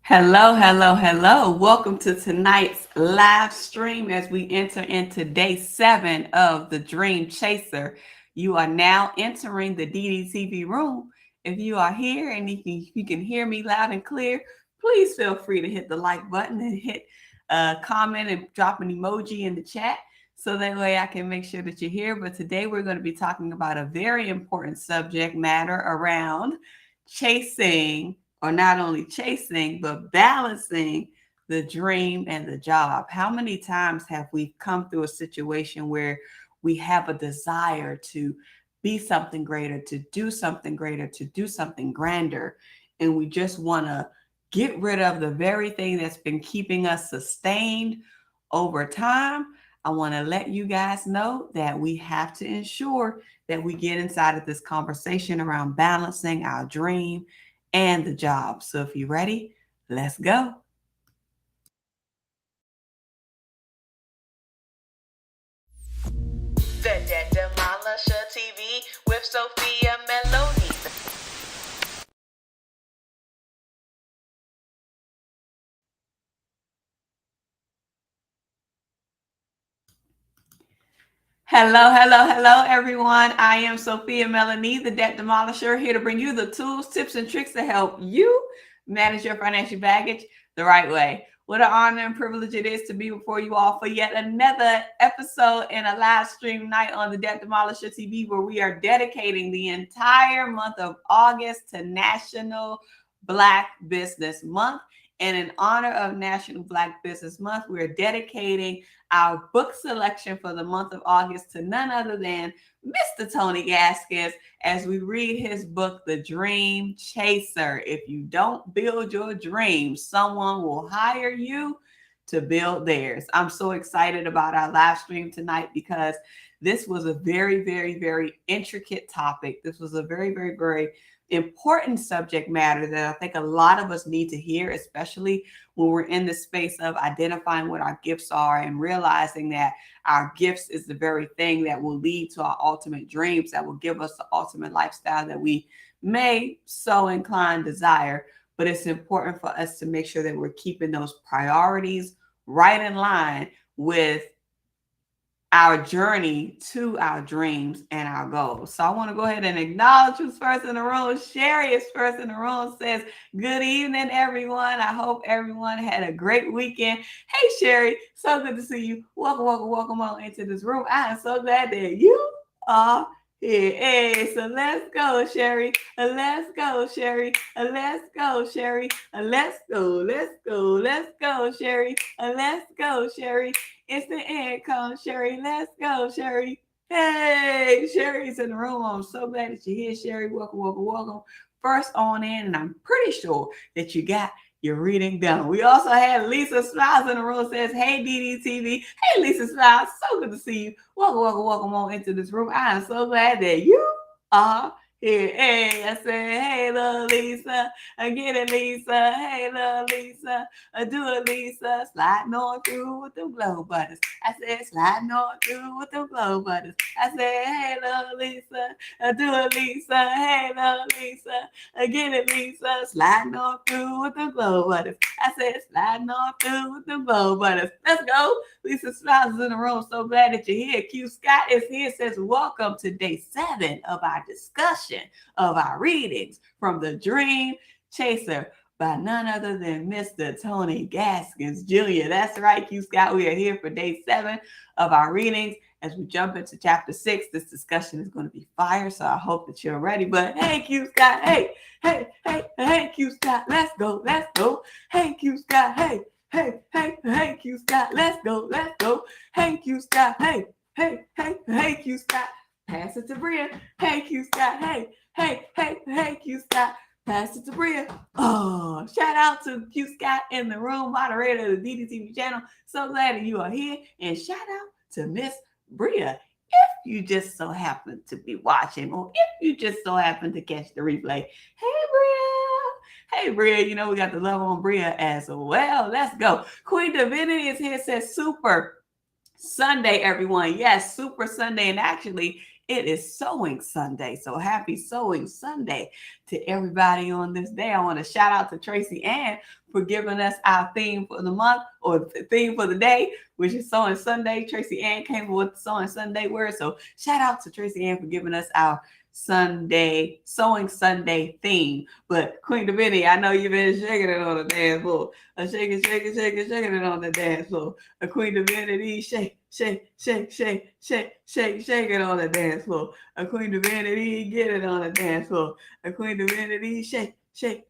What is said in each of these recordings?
Hello, hello, hello. Welcome to tonight's live stream as we enter into day 7 of the Dream Chaser. You are now entering the DDTV room. If you are here and if you can hear me loud and clear, please feel free to hit the like button and hit a comment and drop an emoji in the chat so that way I can make sure that you're here. But today we're going to be talking about a very important subject matter around chasing, or not only chasing, but balancing the dream and the job. How many times have we come through a situation where we have a desire to be something greater, to do something greater, to do something grander, and we just want to get rid of the very thing that's been keeping us sustained over time? I want to let you guys know that we have to ensure that we get inside of this conversation around balancing our dream and the job. So if you're ready, let's go. The Debt Demolisher TV with Sophia Melone. Hello, hello, hello, everyone. I am Sophia Melonē, the Debt Demolisher, here to bring you the tools, tips, and tricks to help you manage your financial baggage the right way. What an honor and privilege it is to be before you all for yet another episode and a live stream night on the Debt Demolisher TV, where we are dedicating the entire month of August to National Black Business Month. And in honor of National Black Business Month, we're dedicating our book selection for the month of August to none other than Mr. Tony Gaskins as we read his book, The Dream Chaser. If you don't build your dreams, someone will hire you to build theirs. I'm so excited about our live stream tonight because this was a very, very, very intricate topic. This was a very, very, very important subject matter that I think a lot of us need to hear, especially when we're in the space of identifying what our gifts are and realizing that our gifts is the very thing that will lead to our ultimate dreams, that will give us the ultimate lifestyle that we may so inclined desire. But it's important for us to make sure that we're keeping those priorities right in line with our journey to our dreams and our goals. So I want to go ahead and acknowledge who's first in the room. Sherry is first in the room, says, good evening, everyone. I hope everyone had a great weekend. Hey, Sherry, so good to see you. Welcome, welcome, welcome on into this room. I am so glad that you are here. Hey, so let's go, Sherry. Let's go, Sherry. Let's go, Sherry. Let's go, let's go, let's go, Sherry. Let's go, Sherry. It's the end come, Sherry. Let's go, Sherry. Hey, Sherry's in the room. I'm so glad that you're here, Sherry. Welcome, welcome, welcome. First on in, and I'm pretty sure that you got your reading done. We also had Lisa Smiles in the room. Says, hey, DDTV. Hey, Lisa Smiles. So good to see you. Welcome, welcome, welcome on into this room. I am so glad that you are here. Hey, I said, hey, little Lisa. I get it, Lisa. Hey, little Lisa. I do it, Lisa. Sliding on through with them glow buttons. I said, sliding on through with them glow buttons. I said, hey, little Lisa. I do it, Lisa. Hey, little Lisa. I get it, Lisa. Sliding on through with them glow buttons. I said, sliding on through with them glow buttons. Let's go. Lisa Smiles is in the room. So glad that you're here. Q Scott is here. Says, welcome to day 7 of our discussion of our readings from The Dream Chaser by none other than Mr. Tony Gaskins Jr. That's right, Q Scott. We are here for day 7 of our readings. As we jump into chapter 6, this discussion is going to be fire, so I hope that you're ready. But hey, Q Scott, hey, hey, hey, hey, Q Scott, let's go, let's go. Hey, Q Scott, hey, hey, hey, hey, Q Scott, let's go, let's go. Hey, Q Scott, hey, hey, hey, hey, Q Scott. Pass it to Bria. Hey, Q Scott. Hey, hey, hey, hey, Q Scott. Pass it to Bria. Oh, shout out to Q Scott in the room, moderator of the DDTV channel. So glad that you are here. And shout out to Miss Bria. If you just so happen to be watching, or if you just so happen to catch the replay. Hey, Bria. Hey, Bria. You know, we got the love on Bria as well. Let's go. Queen Divinity is here. Says super Sunday, everyone. Yes, super Sunday. And actually, It is Sewing Sunday. So happy Sewing Sunday to everybody on this day. I want to shout out to Tracy Ann for giving us our theme for the month, or the theme for the day, which is Sewing Sunday. Tracy Ann came up with the Sewing Sunday word. So shout out to Tracy Ann for giving us our Sunday, Sewing Sunday theme. But Queen Divinity, I know you've been shaking it on the dance floor. Shaking it on the dance floor. Queen Divinity, shake it on the dance floor. Queen Divinity, get it on the dance floor. Queen Divinity, shake it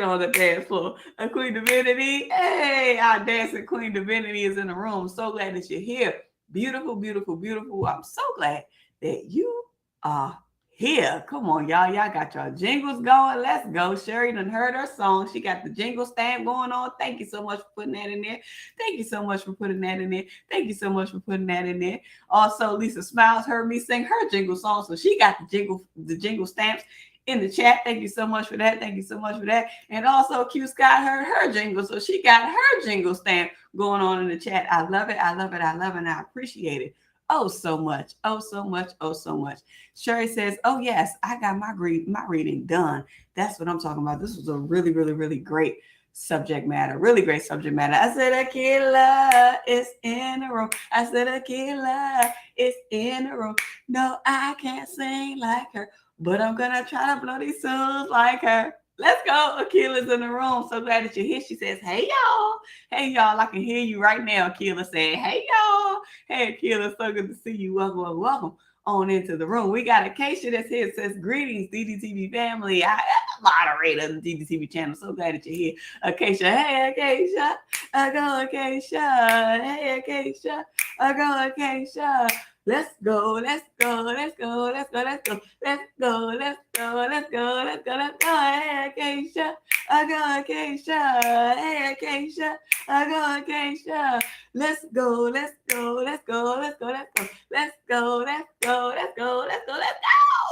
on the dance floor. Queen Divinity, hey, our dancing Queen Divinity is in the room. So glad that you're here. Beautiful, beautiful, beautiful. I'm so glad that you are here. Come on, y'all. Y'all got your jingles going. Let's go. Sherry done heard her song. She got the jingle stamp going on. Thank you so much for putting that in there. Thank you so much for putting that in there. Thank you so much for putting that in there. Also, Lisa Smiles heard me sing her jingle song, so she got the jingle stamps in the chat. Thank you so much for that. Thank you so much for that. And also, Q Scott heard her jingle, so she got her jingle stamp going on in the chat. I love it. I love it. I love it. And I appreciate it. Oh, so much. Oh, so much. Oh, so much. Sherry says, oh, yes, I got my reading done. That's what I'm talking about. This was a really, really, really great subject matter. Really great subject matter. I said a killer is in the room. I said a killer is in the room. No, I can't sing like her, but I'm going to try to blow these tunes like her. Let's go. Akila's in the room. So glad that you're here. She says, hey, y'all. Hey, y'all. I can hear you right now. Akila saying, hey, y'all. Hey, Akila. So good to see you. Welcome, welcome, welcome on into the room. We got Acacia that's here. It says, greetings, DDTV family. I am a moderator of the DDTV channel. So glad that you're here. Acacia. Hey, Acacia. I go, Acacia. Hey, Acacia. I go, Acacia. Let's go, let's go, let's go, let's go, let's go, let's go, let's go, let's go, let's go, let's go. Hey, Acacia, I go, Acacia. Hey, Acacia, I go, Acacia. Let's go, let's go, let's go, let's go, let's go, let's go, let's go, let's go, let's go, let's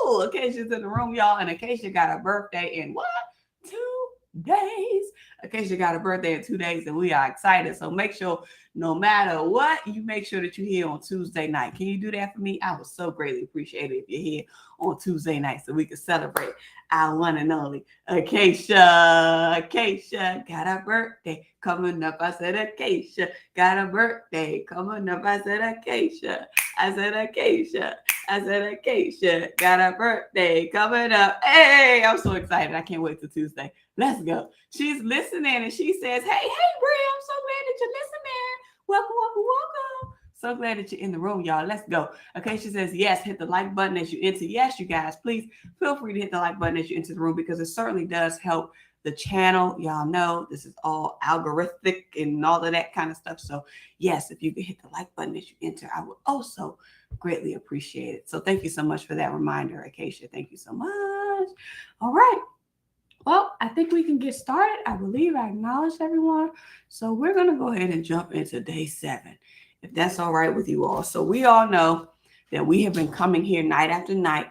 go. Acacia's in the room, y'all, and Acacia got a birthday in what? 2 days. Acacia got a birthday in 2 days, and we are excited. So make sure, no matter what, you make sure that you're here on Tuesday night. Can you do that for me? I would so greatly appreciate it if you're here on Tuesday night so we can celebrate our one and only Acacia. Acacia got a birthday coming up. I said Acacia got a birthday coming up. I said Acacia. I said Acacia. I said Acacia got a birthday coming up. Hey, I'm so excited. I can't wait till Tuesday. Let's go. She's listening and she says, hey, Brie, I'm so glad that you're listening. Welcome, welcome, welcome. So glad that you're in the room, y'all. Let's go. Okay, she says, yes, hit the like button as you enter. Yes, you guys, please feel free to hit the like button as you enter the room because it certainly does help the channel. Y'all know this is all algorithmic and all of that kind of stuff. So yes, if you could hit the like button as you enter, I would also greatly appreciate it. So thank you so much for that reminder, Acacia. Thank you so much. All right. Well, I think we can get started. I believe I acknowledged everyone. So we're going to go ahead and jump into day 7, if that's all right with you all. So we all know that we have been coming here night after night,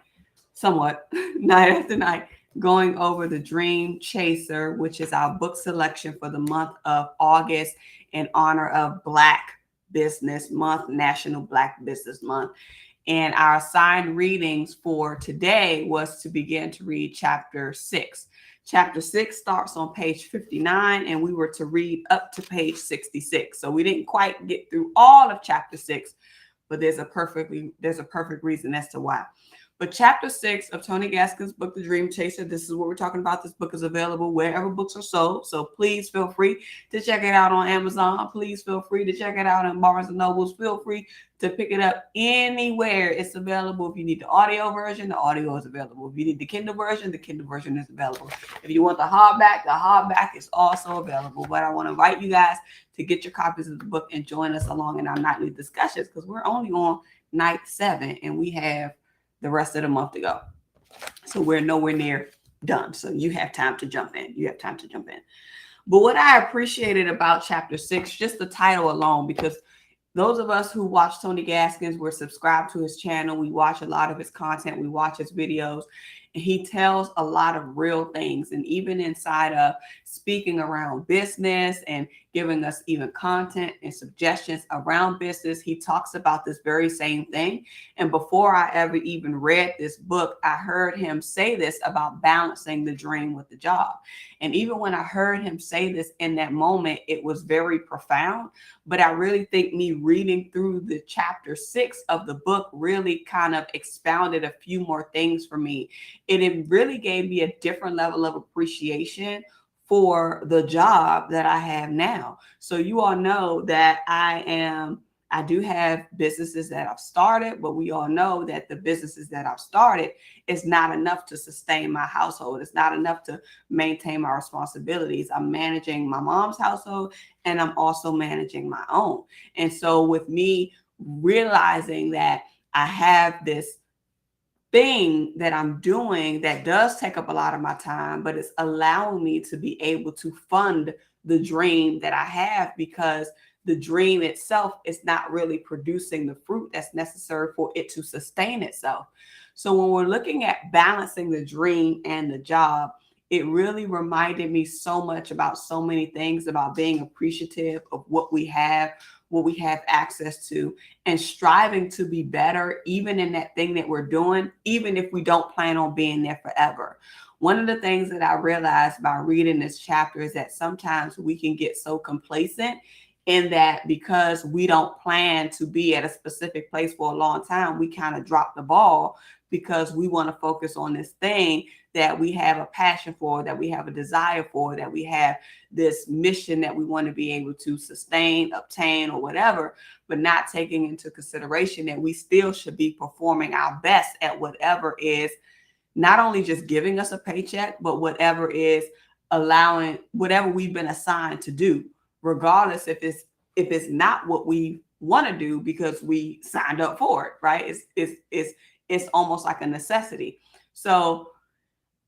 somewhat night after night, going over the Dream Chaser, which is our book selection for the month of August in honor of Black Business Month, National Black Business Month. And our assigned readings for today was to begin to read chapter 6. Chapter 6 starts on page 59, and we were to read up to page 66. So we didn't quite get through all of chapter 6, but there's a perfect reason as to why. But chapter 6 of Tony Gaskin's book, The Dream Chaser, this is what we're talking about. This book is available wherever books are sold. So please feel free to check it out on Amazon. Please feel free to check it out in Barnes & Nobles. Feel free to pick it up anywhere. It's available. If you need the audio version, the audio is available. If you need the Kindle version is available. If you want the hardback is also available. But I want to invite you guys to get your copies of the book and join us along in our nightly discussions because we're only on night 7 and we have the rest of the month to go. So we're nowhere near done. So you have time to jump in. But what I appreciated about chapter 6, just the title alone, because those of us who watch Tony Gaskins, we're subscribed to his channel. We watch a lot of his content. We watch his videos. he tells a lot of real things. And even inside of speaking around business and giving us even content and suggestions around business, he talks about this very same thing. And before I ever even read this book, I heard him say this about balancing the dream with the job. And even when I heard him say this in that moment, it was very profound. But I really think me reading through the chapter 6 of the book really kind of expounded a few more things for me. It really gave me a different level of appreciation for the job that I have now. So you all know that I do have businesses that I've started, but we all know that the businesses that I've started is not enough to sustain my household. It's not enough to maintain my responsibilities. I'm managing my mom's household and I'm also managing my own. And so with me realizing that I have this thing that I'm doing that does take up a lot of my time, but it's allowing me to be able to fund the dream that I have, because the dream itself is not really producing the fruit that's necessary for it to sustain itself. So when we're looking at balancing the dream and the job, it really reminded me so much about so many things, about being appreciative of what we have access to, and striving to be better, even in that thing that we're doing, even if we don't plan on being there forever. One of the things that I realized by reading this chapter is that sometimes we can get so complacent in that because we don't plan to be at a specific place for a long time, we kind of drop the ball because we want to focus on this thing that we have a passion for, that we have a desire for, that we have this mission that we want to be able to sustain, obtain, or whatever, but not taking into consideration that we still should be performing our best at whatever is not only just giving us a paycheck, but whatever is allowing, whatever we've been assigned to do, regardless if it's not what we want to do because we signed up for it, right? It's almost like a necessity. So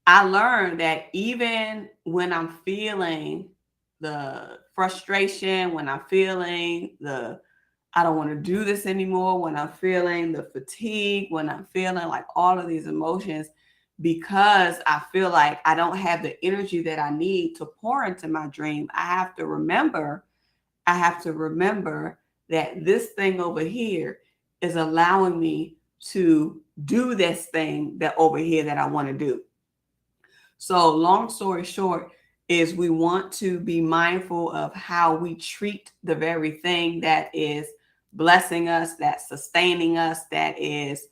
I learned that even when I'm feeling the frustration, when I'm feeling I don't want to do this anymore, when I'm feeling the fatigue, when I'm feeling like all of these emotions, because I feel like I don't have the energy that I need to pour into my dream, I have to remember that this thing over here is allowing me to do this thing that over here that I want to do. So long story short is we want to be mindful of how we treat the very thing that is blessing us, that's sustaining us, that is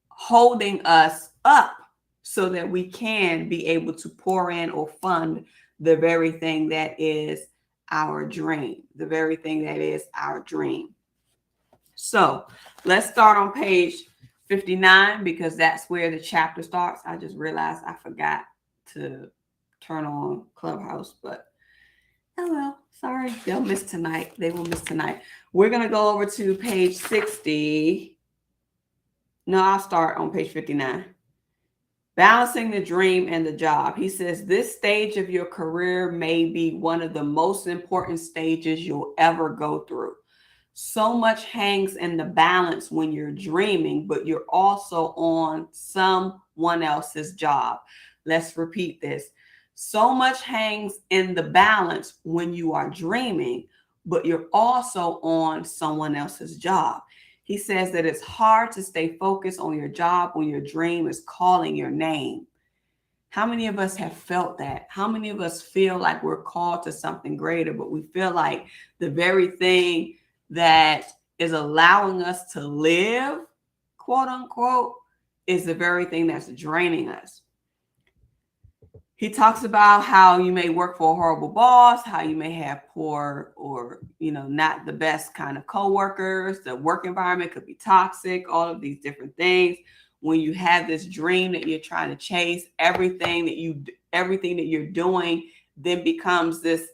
holding us up so that we can be able to pour in or fund the very thing that is our dream, the very thing that is our dream. So let's start on page 59 because that's where the chapter starts. I just realized I forgot to turn on Clubhouse, but oh well, sorry. They'll miss tonight. They will miss tonight. We're going to go over to page 60. No, I'll start on page 59. Balancing the dream and the job. He says, this stage of your career may be one of the most important stages you'll ever go through. So much hangs in the balance when you're dreaming, but you're also on someone else's job. Let's repeat this. So much hangs in the balance when you are dreaming, but you're also on someone else's job. He says that it's hard to stay focused on your job when your dream is calling your name. How many of us have felt that? How many of us feel like we're called to something greater, but we feel like the very thing that is allowing us to live, quote unquote, is the very thing that's draining us? He talks about how you may work for a horrible boss, how you may have poor or, not the best kind of coworkers. The work environment could be toxic, all of these different things. When you have this dream that you're trying to chase, everything that you're doing then becomes this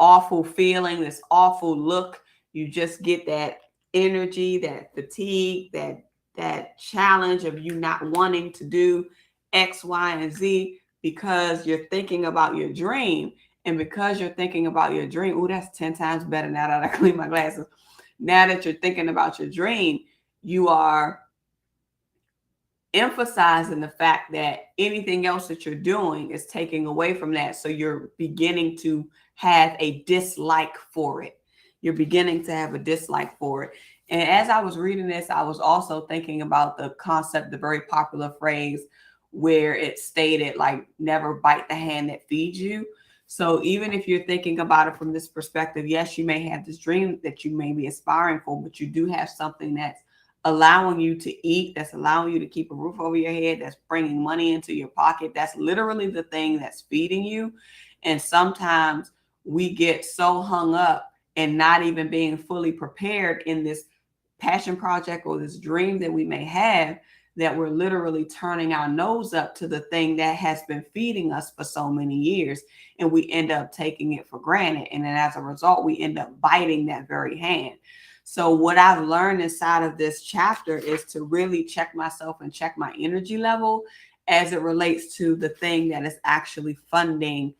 awful feeling, this awful look. You just get that energy, that fatigue, that challenge of you not wanting to do X, Y, and Z. Because you're thinking about your dream. And because you're thinking about your dream, oh, that's 10 times better now that I clean my glasses. Now that you're thinking about your dream, you are emphasizing the fact that anything else that you're doing is taking away from that. So you're beginning to have a dislike for it. You're beginning to have a dislike for it. And as I was reading this, I was also thinking about the concept, the very popular phrase where it stated, like, never bite the hand that feeds you. So even if you're thinking about it from this perspective, yes, you may have this dream that you may be aspiring for, but you do have something that's allowing you to eat, that's allowing you to keep a roof over your head, that's bringing money into your pocket. That's literally the thing that's feeding you. And sometimes we get so hung up and not even being fully prepared in this passion project or this dream that we may have, that we're literally turning our nose up to the thing that has been feeding us for so many years, and we end up taking it for granted. And then as a result, we end up biting that very hand. So what I've learned inside of this chapter is to really check myself and check my energy level as it relates to the thing that is actually funding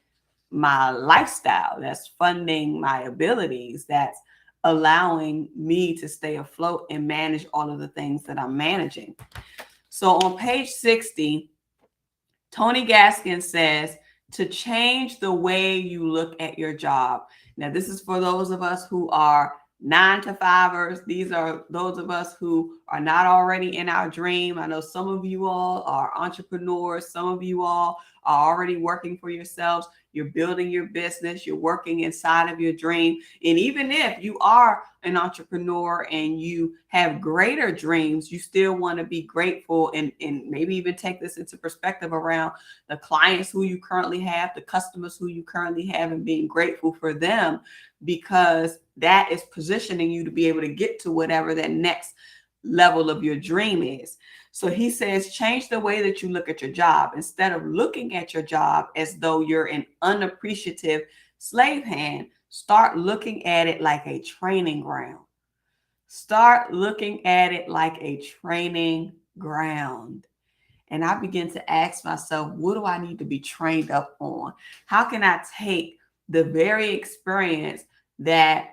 my lifestyle, that's funding my abilities, that's allowing me to stay afloat and manage all of the things that I'm managing. So on page 60, Tony Gaskin says to change the way you look at your job. Now, this is for those of us who are 9-to-5ers. These are those of us who are not already in our dream. I know some of you all are entrepreneurs. Some of you all are already working for yourselves. You're building your business. You're working inside of your dream. And even if you are an entrepreneur and you have greater dreams, you still want to be grateful and maybe even take this into perspective around the clients who you currently have, the customers who you currently have, and being grateful for them, because that is positioning you to be able to get to whatever that next level of your dream is. So he says, change the way that you look at your job. Instead of looking at your job as though you're an unappreciative slave hand, start looking at it like a training ground. Start looking at it like a training ground. And I begin to ask myself, what do I need to be trained up on? How can I take the very experience that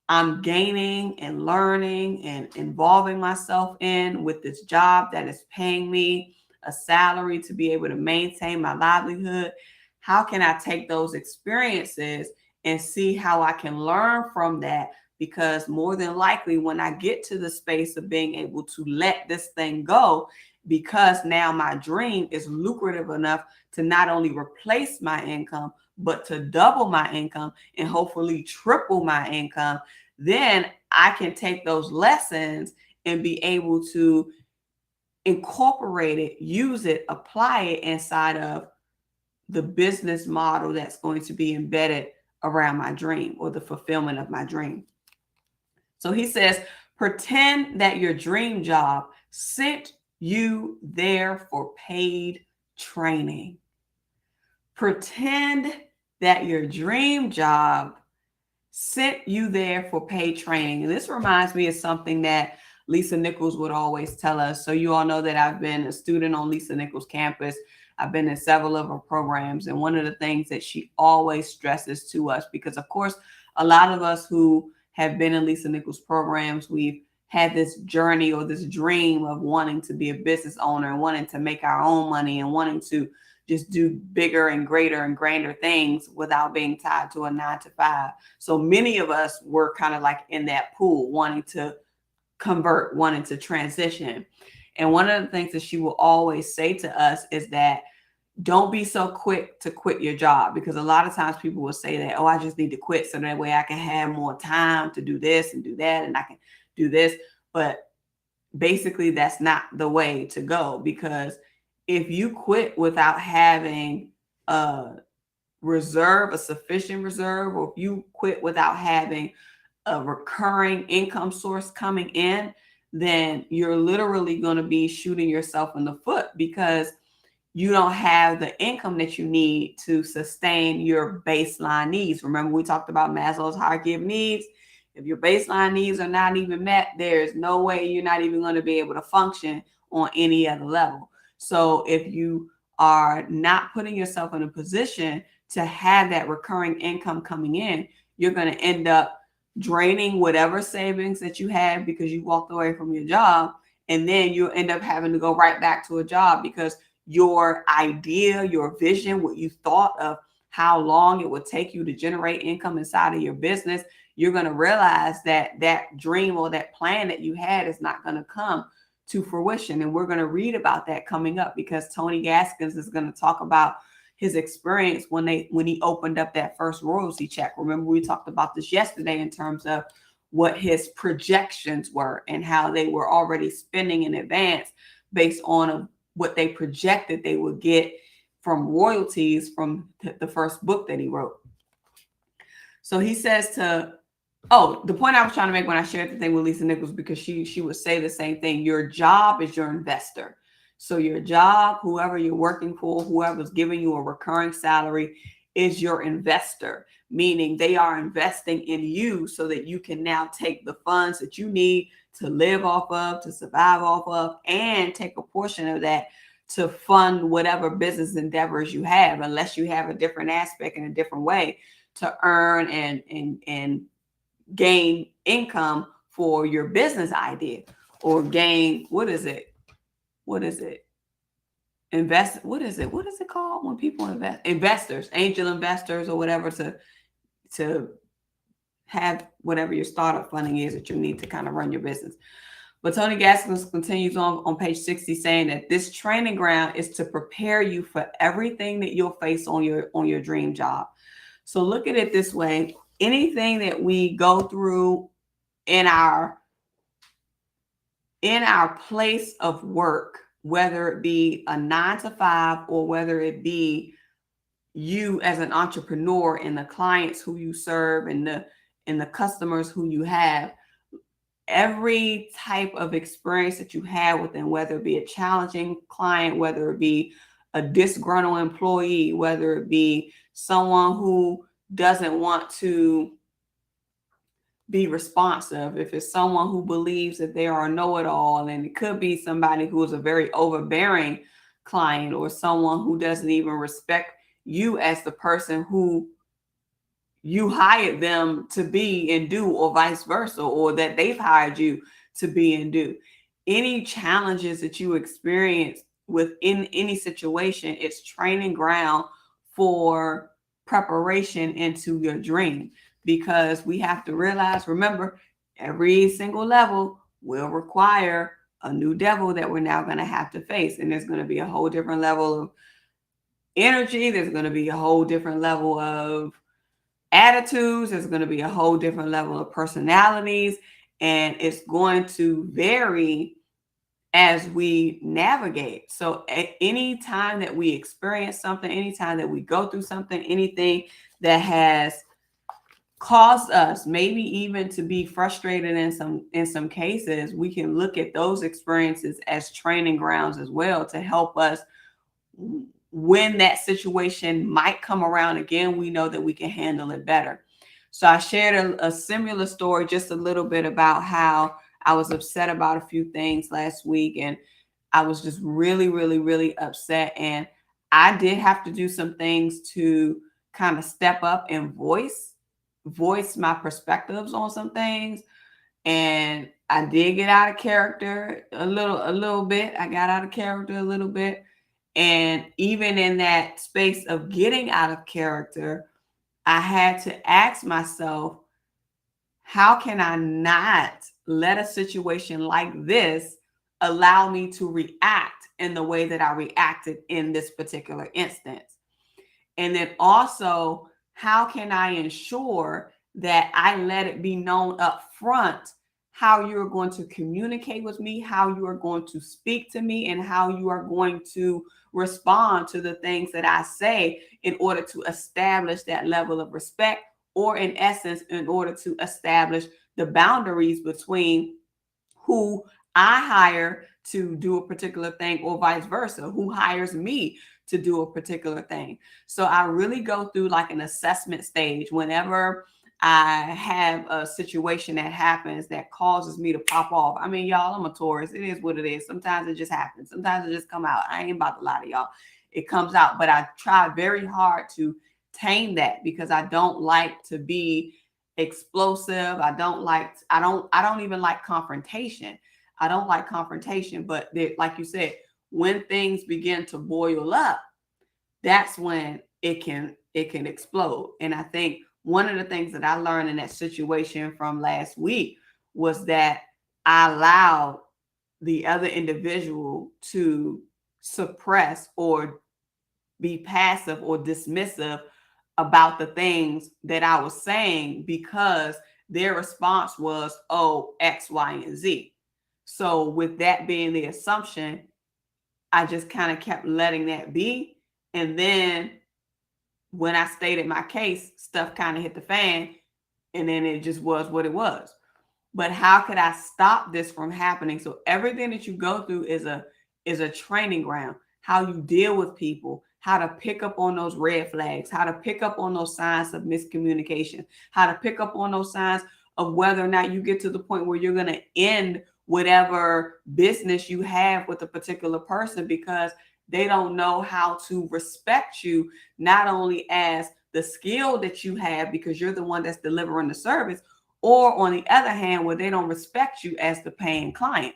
I'm gaining and learning and involving myself in with this job that is paying me a salary to be able to maintain my livelihood? How can I take those experiences and see how I can learn from that? Because more than likely, when I get to the space of being able to let this thing go, because now my dream is lucrative enough to not only replace my income, but to double my income and hopefully triple my income, then I can take those lessons and be able to incorporate it, use it, apply it inside of the business model that's going to be embedded around my dream or the fulfillment of my dream. So he says, pretend that your dream job sent you there for paid training. Pretend that your dream job sent you there for paid training. And this reminds me of something that Lisa Nichols would always tell us. So you all know that I've been a student on Lisa Nichols' campus. I've been in several of her programs. And one of the things that she always stresses to us, because of course, a lot of us who have been in Lisa Nichols' programs, we've had this journey or this dream of wanting to be a business owner and wanting to make our own money and wanting to just do bigger and greater and grander things without being tied to a 9-to-5. So many of us were kind of like in that pool, wanting to convert, wanting to transition. And one of the things that she will always say to us is that don't be so quick to quit your job, because a lot of times people will say that, oh, I just need to quit so that way I can have more time to do this and do that, and I can do this. But basically, that's not the way to go, because if you quit without having a reserve, a sufficient reserve, or if you quit without having a recurring income source coming in, then you're literally going to be shooting yourself in the foot, because you don't have the income that you need to sustain your baseline needs. Remember, we talked about Maslow's hierarchy of needs. If your baseline needs are not even met, there's no way you're not even going to be able to function on any other level. So if you are not putting yourself in a position to have that recurring income coming in, you're going to end up draining whatever savings that you have because you walked away from your job, And then you'll end up having to go right back to a job because your idea, your vision, what you thought of how long it would take you to generate income inside of your business, you're going to realize that that dream or that plan that you had is not going to come to fruition. And we're going to read about that coming up because Tony Gaskins is going to talk about his experience when he opened up that first royalty check. Remember, we talked about this yesterday in terms of what his projections were and how they were already spending in advance based on what they projected they would get from royalties from the first book that he wrote. So he says the point I was trying to make when I shared the thing with Lisa Nichols, because she would say the same thing. Your job is your investor. So your job, whoever you're working for, whoever's giving you a recurring salary is your investor, meaning they are investing in you so that you can now take the funds that you need to live off of, to survive off of, and take a portion of that to fund whatever business endeavors you have, unless you have a different aspect in a different way to earn and gain income for your business idea, or gain, what is it? Invest, what is it called when people invest? Investors, angel investors, or whatever, to have whatever your startup funding is that you need to kind of run your business. But Tony Gaskins continues on page 60 saying that this training ground is to prepare you for everything that you'll face on your dream job. So look at it this way. Anything that we go through in our place of work, whether it be a 9-to-5 or whether it be you as an entrepreneur and the clients who you serve and the customers who you have, every type of experience that you have within, whether it be a challenging client, whether it be a disgruntled employee, whether it be someone who doesn't want to be responsive, if it's someone who believes that they are a know-it-all, and it could be somebody who is a very overbearing client, or someone who doesn't even respect you as the person who you hired them to be and do, or vice versa, or that they've hired you to be and do. Any challenges that you experience within any situation, it's training ground for preparation into your dream. Because we have to realize, remember, every single level will require a new devil that we're now going to have to face. And there's going to be a whole different level of energy. There's going to be a whole different level of attitudes. There's going to be a whole different level of personalities. And it's going to vary as we navigate. So at any time that we experience something, anytime that we go through something, anything that has caused us maybe even to be frustrated in some cases, we can look at those experiences as training grounds as well to help us when that situation might come around again. We know that we can handle it better. So I shared a similar story, just a little bit, about how I was upset about a few things last week, and I was just really, really, really upset. And I did have to do some things to kind of step up and voice my perspectives on some things. And I did get out of character a little bit. I got out of character a little bit. And even in that space of getting out of character, I had to ask myself, how can I not let a situation like this allow me to react in the way that I reacted in this particular instance? And then also, how can I ensure that I let it be known up front how you are going to communicate with me, how you are going to speak to me, and how you are going to respond to the things that I say in order to establish that level of respect, or in essence, in order to establish the boundaries between who I hire to do a particular thing, or vice versa, who hires me to do a particular thing. So I really go through like an assessment stage whenever I have a situation that happens that causes me to pop off. I mean, y'all, I'm a Taurus. It is what it is. Sometimes it just happens. Sometimes it just come out. I ain't about to lie to y'all. It comes out, but I try very hard to tame that because I don't like to be explosive. I don't even like confrontation. I don't like confrontation, but like you said, when things begin to boil up, that's when it can explode. And I think one of the things that I learned in that situation from last week was that I allowed the other individual to suppress or be passive or dismissive about the things that I was saying because their response was, oh, X, Y, and Z. So with that being the assumption, I just kind of kept letting that be. And then when I stated my case, stuff kind of hit the fan, and then it just was what it was. But how could I stop this from happening? So everything that you go through is a training ground. How you deal with people, how to pick up on those red flags, how to pick up on those signs of miscommunication, how to pick up on those signs of whether or not you get to the point where you're going to end whatever business you have with a particular person because they don't know how to respect you, not only as the skill that you have because you're the one that's delivering the service, or on the other hand, where they don't respect you as the paying client.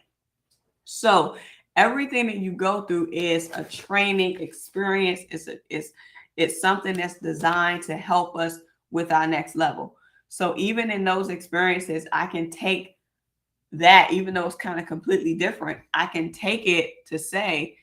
So everything that you go through is a training experience. It's something that's designed to help us with our next level. So even in those experiences, I can take that, even though it's kind of completely different, I can take it to say,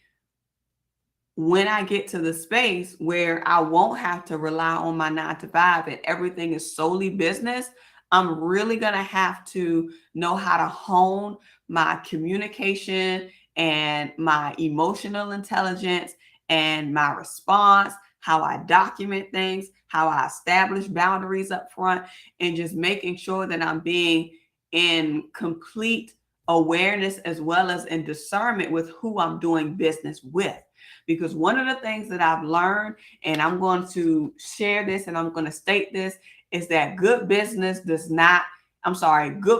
when I get to the space where I won't have to rely on my 9 to 5 and everything is solely business, I'm really going to have to know how to hone my communication and my emotional intelligence and my response, how I document things, how I establish boundaries up front, and just making sure that I'm being in complete awareness as well as in discernment with who I'm doing business with. Because one of the things that I've learned, and I'm going to share this and I'm going to state this, is that good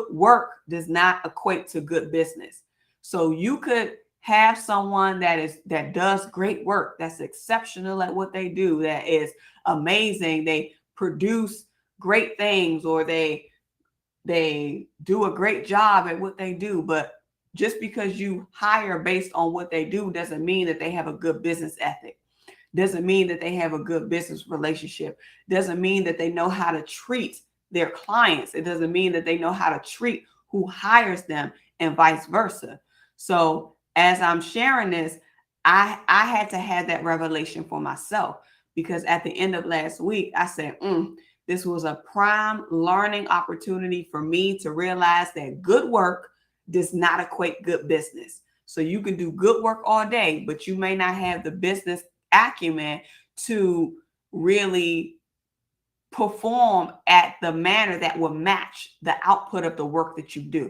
work does not equate to good business. So you could have someone that does great work, that's exceptional at what they do, that is amazing, they produce great things, or they do a great job at what they do, but just because you hire based on what they do doesn't mean that they have a good business ethic. Doesn't mean that they have a good business relationship. Doesn't mean that they know how to treat their clients. It doesn't mean that they know how to treat who hires them, and vice versa. So as I'm sharing this, I had to have that revelation for myself, because at the end of last week, I said, this was a prime learning opportunity for me to realize that good work does not equate good business. So you can do good work all day, but you may not have the business acumen to really perform at the manner that will match the output of the work that you do.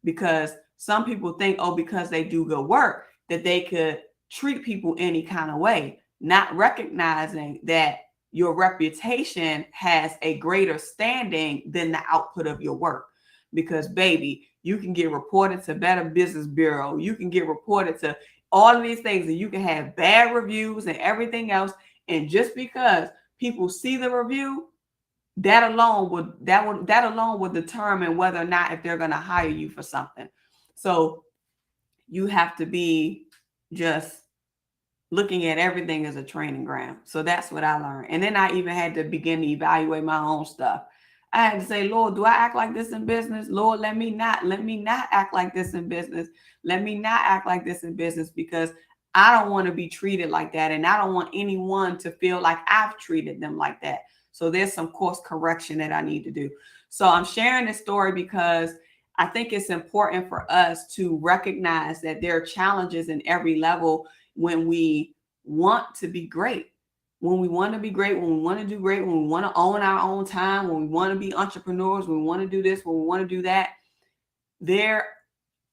Because some people think, oh, because they do good work, that they could treat people any kind of way, not recognizing that your reputation has a greater standing than the output of your work. Because, baby, you can get reported to Better Business Bureau. You can get reported to all of these things, and you can have bad reviews and everything else. And just because people see the review, that alone would determine whether or not if they're going to hire you for something. So you have to be just looking at everything as a training ground. So that's what I learned. And then I even had to begin to evaluate my own stuff. I had to say, Lord, do I act like this in business? Lord, let me not act like this in business. Let me not act like this in business, because I don't want to be treated like that. And I don't want anyone to feel like I've treated them like that. So there's some course correction that I need to do. So I'm sharing this story because I think it's important for us to recognize that there are challenges in every level when we want to be great. When we want to be great, when we want to do great, when we want to own our own time, when we want to be entrepreneurs, when we want to do this, when we want to do that, there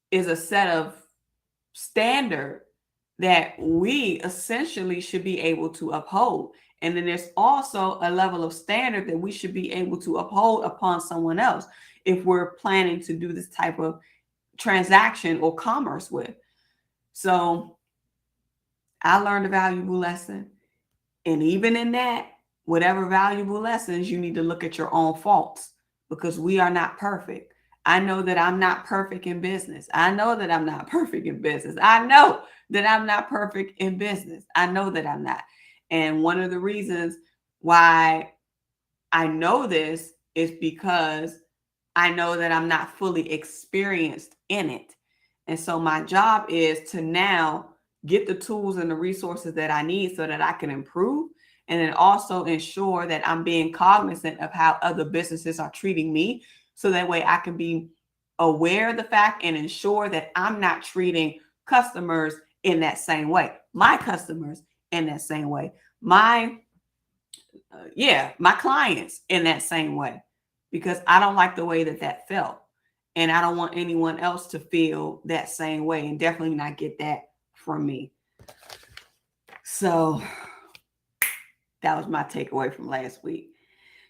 is a set of standard that we essentially should be able to uphold. And then there's also a level of standard that we should be able to uphold upon someone else if we're planning to do this type of transaction or commerce with. So I learned a valuable lesson. And even in that, whatever valuable lessons, you need to look at your own faults, because we are not perfect. I know that I'm not perfect in business. I know that I'm not perfect in business. I know that I'm not perfect in business. I know that I'm not. And one of the reasons why I know this is because I know that I'm not fully experienced in it. And so my job is to now get the tools and the resources that I need so that I can improve, and then also ensure that I'm being cognizant of how other businesses are treating me. So that way I can be aware of the fact and ensure that I'm not treating customers in that same way, my customers in that same way, my clients in that same way, because I don't like the way that that felt. And I don't want anyone else to feel that same way, and definitely not get that from me. So that was my takeaway from last week.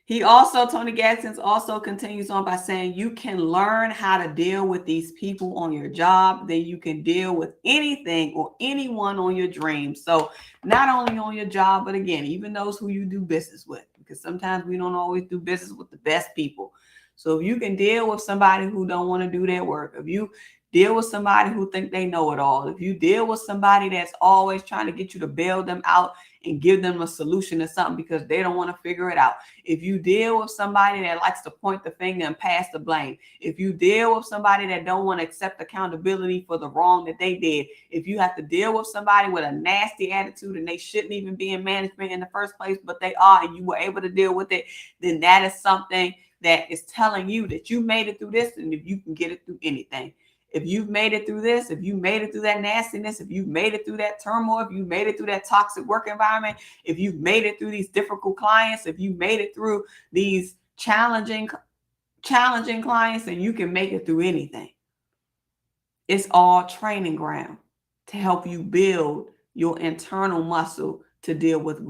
Tony Gadsden also continues on by saying, you can learn how to deal with these people on your job, then you can deal with anything or anyone on your dreams. So not only on your job, but again, even those who you do business with, because sometimes we don't always do business with the best people. So if you can deal with somebody who don't want to do their work, if you deal with somebody who think they know it all, if you deal with somebody that's always trying to get you to bail them out and give them a solution to something because they don't want to figure it out, if you deal with somebody that likes to point the finger and pass the blame, if you deal with somebody that don't want to accept accountability for the wrong that they did, if you have to deal with somebody with a nasty attitude and they shouldn't even be in management in the first place, but they are, and you were able to deal with it, then that is something that is telling you that you made it through this, and if you can get it through anything. If you've made it through this, if you made it through that nastiness, if you've made it through that turmoil, if you made it through that toxic work environment, if you've made it through these difficult clients, if you made it through these challenging clients, then you can make it through anything. It's all training ground to help you build your internal muscle to deal with a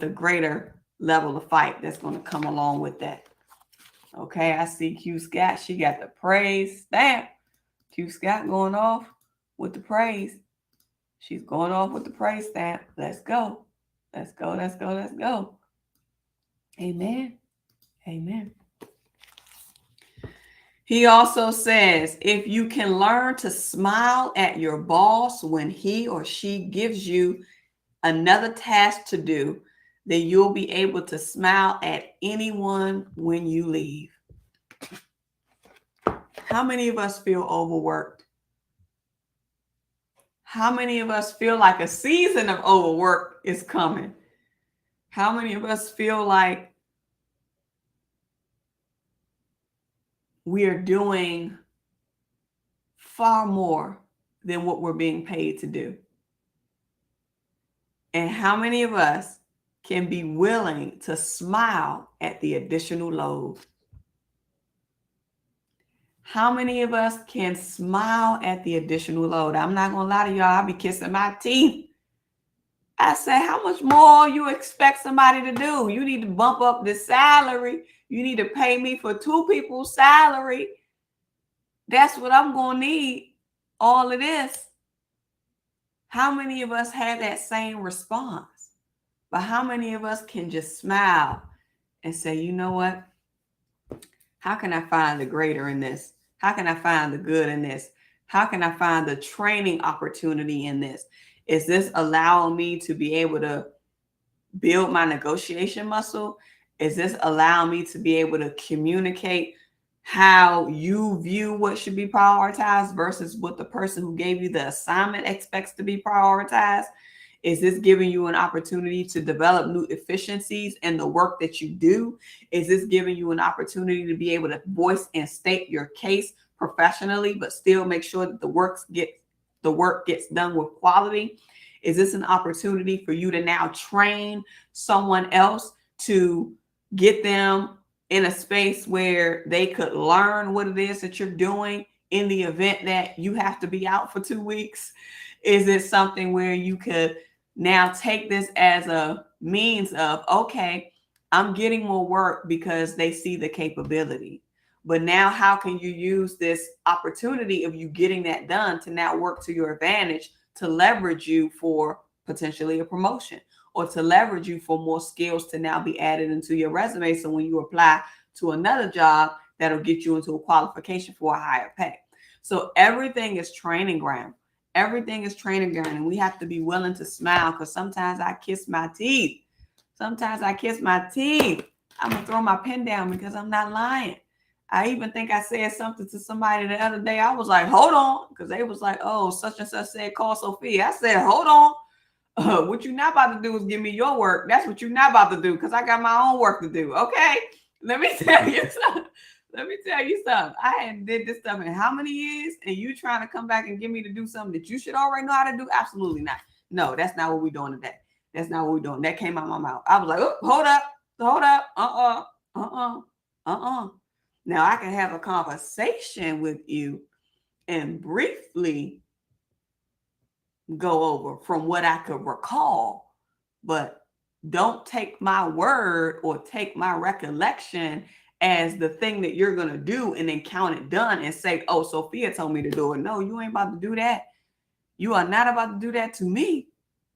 greater level of fight that's going to come along with that. Okay, I see Q Scott. She got the praise stamp. Q Scott going off with the praise. She's going off with the praise stamp. Let's go. Let's go. Let's go. Let's go. Amen. Amen. He also says, if you can learn to smile at your boss when he or she gives you another task to do, then you'll be able to smile at anyone when you leave. How many of us feel overworked? How many of us feel like a season of overwork is coming? How many of us feel like we are doing far more than what we're being paid to do? And how many of us can be willing to smile at the additional load? How many of us can smile at the additional load? I'm not going to lie to y'all. I'll be kissing my teeth. I say, how much more you expect somebody to do? You need to bump up the salary. You need to pay me for 2 people's salary. That's what I'm going to need. All of this. How many of us have that same response? But how many of us can just smile and say, you know what? How can I find the greater in this? How can I find the good in this? How can I find the training opportunity in this? Is this allowing me to be able to build my negotiation muscle? Is this allowing me to be able to communicate how you view what should be prioritized versus what the person who gave you the assignment expects to be prioritized? Is this giving you an opportunity to develop new efficiencies in the work that you do? Is this giving you an opportunity to be able to voice and state your case professionally, but still make sure that the work gets done with quality? Is this an opportunity for you to now train someone else to get them in a space where they could learn what it is that you're doing in the event that you have to be out for 2 weeks? Is it something where you could now take this as a means of, okay, I'm getting more work because they see the capability. But now how can you use this opportunity of you getting that done to now work to your advantage, to leverage you for potentially a promotion, or to leverage you for more skills to now be added into your resume? So when you apply to another job, that'll get you into a qualification for a higher pay. So everything is training ground. Everything is training ground, and we have to be willing to smile, because sometimes I kiss my teeth. Sometimes I kiss my teeth. I'm going to throw my pen down because I'm not lying. I even think I said something to somebody the other day. I was like, hold on, because they was like, oh, such and such said, call Sophia. I said, hold on. What you're not about to do is give me your work. That's what you're not about to do, because I got my own work to do. Okay? Let me tell you something. Let me tell you something. I hadn't did this stuff in how many years? And you trying to come back and get me to do something that you should already know how to do? Absolutely not. No, that's not what we're doing today. That's not what we're doing. That came out of my mouth. I was like, oh, hold up. Now I can have a conversation with you and briefly go over from what I could recall, but don't take my word or take my recollection as the thing that you're going to do and then count it done and say, oh, Sophia told me to do it. No, you ain't about to do that. You are not about to do that to me.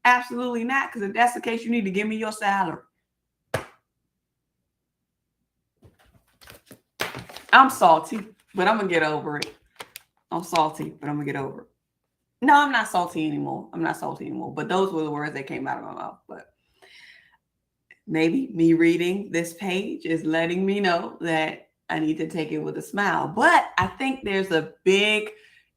Absolutely not. Because if that's the case, you need to give me your salary. I'm salty, but I'm going to get over it. I'm salty, but I'm going to get over it. No, I'm not salty anymore. But those were the words that came out of my mouth. But maybe me reading this page is letting me know that I need to take it with a smile. But I think there's a big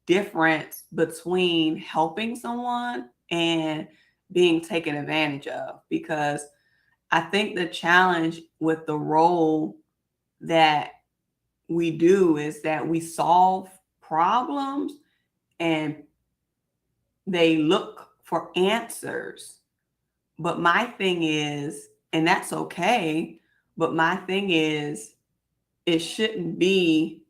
difference between helping someone and being taken advantage of, because I think the challenge with the role that we do is that we solve problems and they look for answers. But my thing is, and that's okay, but my thing is, it shouldn't be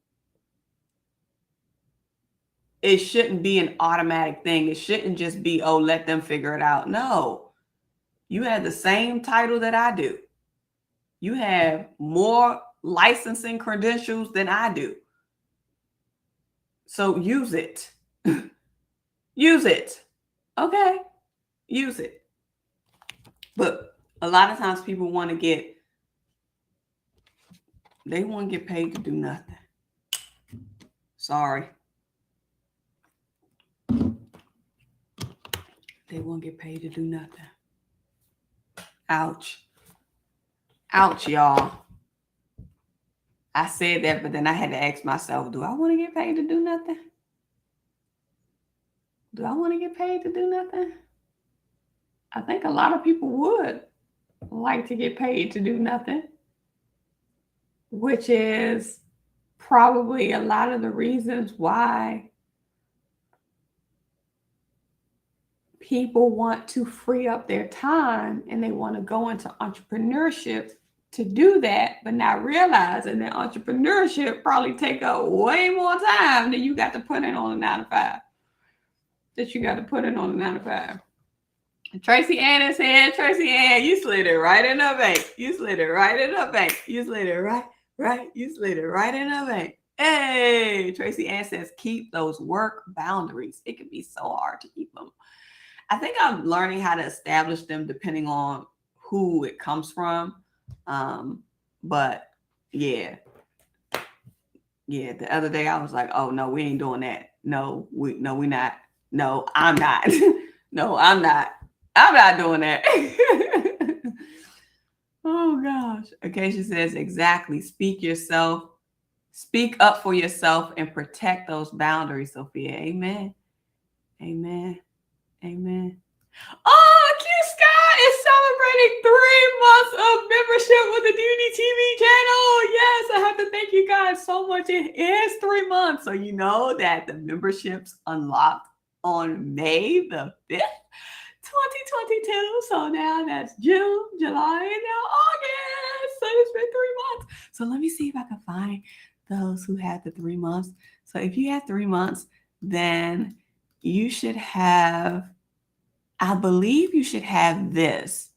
an automatic thing. It shouldn't just be, oh, let them figure it out. No, you have the same title that I do. You have more licensing credentials than I do. So use it. Use it. Okay. Use it. But a lot of times people want to get paid to do nothing. Sorry. They won't get paid to do nothing. Ouch. Ouch, y'all. I said that, but then I had to ask myself, do I want to get paid to do nothing? Do I want to get paid to do nothing? I think a lot of people would like to get paid to do nothing, which is probably a lot of the reasons why people want to free up their time and they want to go into entrepreneurship to do that, but not realizing that entrepreneurship probably take up way more time than you got to put in on a 9 to 5. Tracy Ann is here. Tracy Ann, you slid it right in the bank. You slid it right in the bank. You slid it right. You slid it right in the bank. Hey, Tracy Ann says, keep those work boundaries. It can be so hard to keep them. I think I'm learning how to establish them depending on who it comes from. But yeah, the other day I was like, oh no, we ain't doing that. No, we not. No, I'm not. No, I'm not. I'm not doing that. Oh gosh. Acacia says, exactly. Speak up for yourself and protect those boundaries, Sophia. Amen. Oh, Q Scott is celebrating 3 months of membership with the DD TV channel. Yes, I have to thank you guys so much. It is 3 months. So you know that the memberships unlocked on May the 5th, 2022. So now that's June, July, and now August. So it's been 3 months. So let me see if I can find those who had the 3 months. So if you had 3 months, then you should have, I believe you should have this.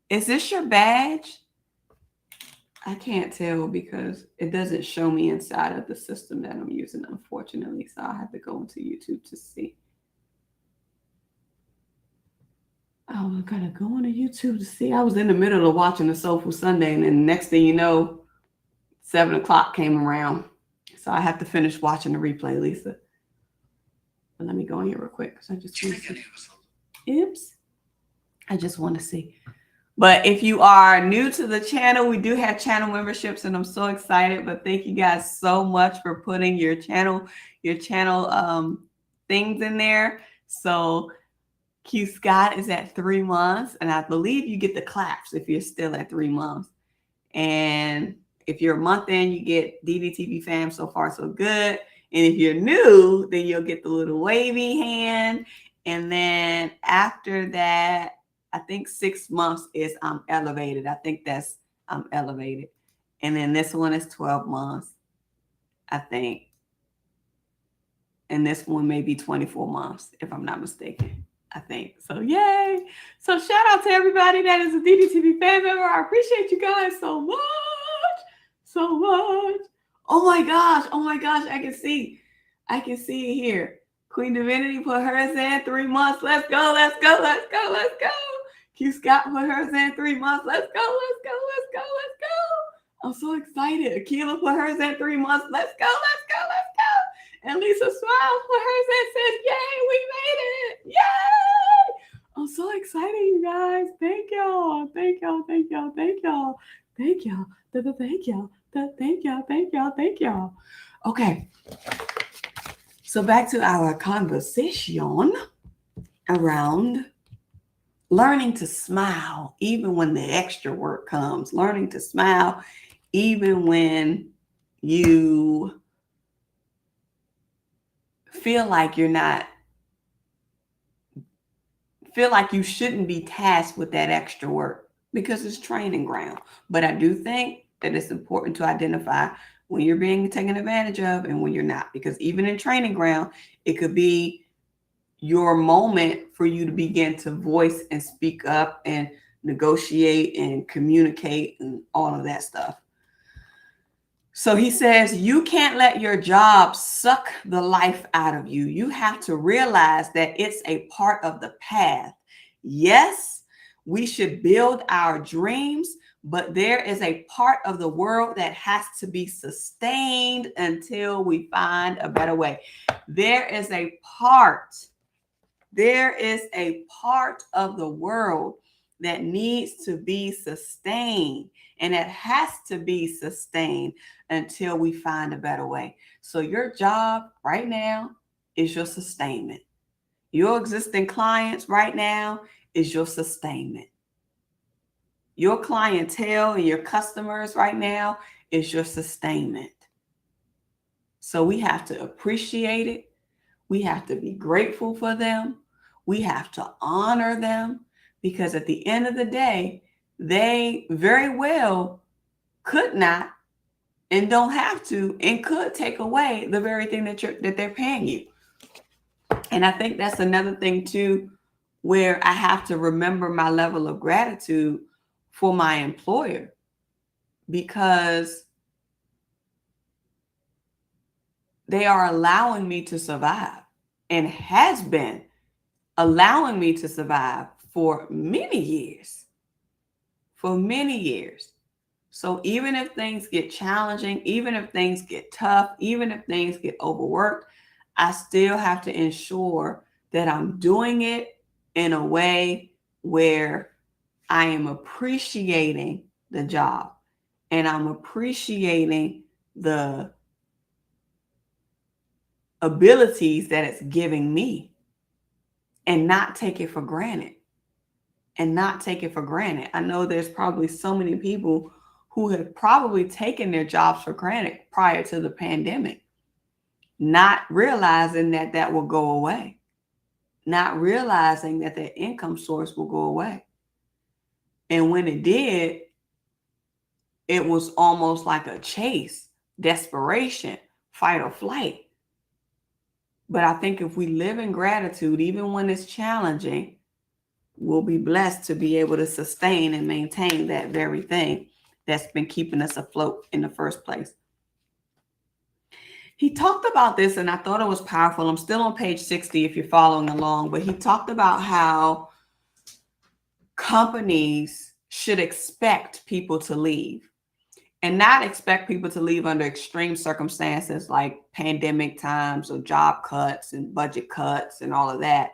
Is this your badge? I can't tell because it doesn't show me inside of the system that I'm using, unfortunately. So I have to go into YouTube to see. Oh, I gotta go into YouTube to see. I was in the middle of watching the Soulful Sunday, and then next thing you know, 7 o'clock came around. So I have to finish watching the replay, Lisa. But let me go in here real quick because I just want to see. Oops. I just want to see. But if you are new to the channel, we do have channel memberships, and I'm so excited. But thank you guys so much for putting your channel things in there. So Q Scott is at 3 months, and I believe you get the claps if you're still at 3 months. And if you're a month in, you get DDTV fam, so far so good. And if you're new, then you'll get the little wavy hand. And then after that, I think 6 months is I'm elevated. I think that's I'm elevated. And then this one is 12 months, I think. And this one may be 24 months, if I'm not mistaken. I think. So yay. So shout out to everybody that is a DDTV fan member. I appreciate you guys so much. So much. Oh my gosh. I can see it here. Queen Divinity put hers in 3 months. Let's go. Q Scott put hers in 3 months. Let's go. I'm so excited. Akila put hers in 3 months. Let's go. And Lisa Smiles put hers in, says, yay, we made it. Yay. I'm so excited, you guys. Thank y'all. Thank y'all. Okay. So back to our conversation around learning to smile even when the extra work comes. Learning to smile even when you feel like you shouldn't be tasked with that extra work because it's training ground. But I do think that it's important to identify when you're being taken advantage of and when you're not, because even in training ground, it could be your moment for you to begin to voice and speak up and negotiate and communicate and all of that stuff. So he says, you can't let your job suck the life out of you. You have to realize that it's a part of the path. Yes, we should build our dreams, but there is a part of the world that has to be sustained until we find a better way. There is a part of the world that needs to be sustained, and it has to be sustained until we find a better way. So your job right now is your sustainment. Your existing clients right now is your sustainment. Your clientele and your customers right now is your sustainment. So we have to appreciate it. We have to be grateful for them. We have to honor them, because at the end of the day, they very well could not and don't have to and could take away the very thing that they're paying you. And I think that's another thing too, where I have to remember my level of gratitude for my employer, because they are allowing me to survive and has been allowing me to survive for many years. So even if things get challenging, even if things get tough, even if things get overworked, I still have to ensure that I'm doing it in a way where I am appreciating the job and I'm appreciating the abilities that it's giving me, and not take it for granted. I know there's probably so many people who have probably taken their jobs for granted prior to the pandemic, not realizing that will go away, not realizing that their income source will go away. And when it did, it was almost like a chase, desperation, fight or flight. But I think if we live in gratitude, even when it's challenging, we'll be blessed to be able to sustain and maintain that very thing that's been keeping us afloat in the first place. He talked about this, and I thought it was powerful. I'm still on page 60 if you're following along, but he talked about how companies should expect people to leave. and not expect people to leave under extreme circumstances like pandemic times or job cuts and budget cuts and all of that,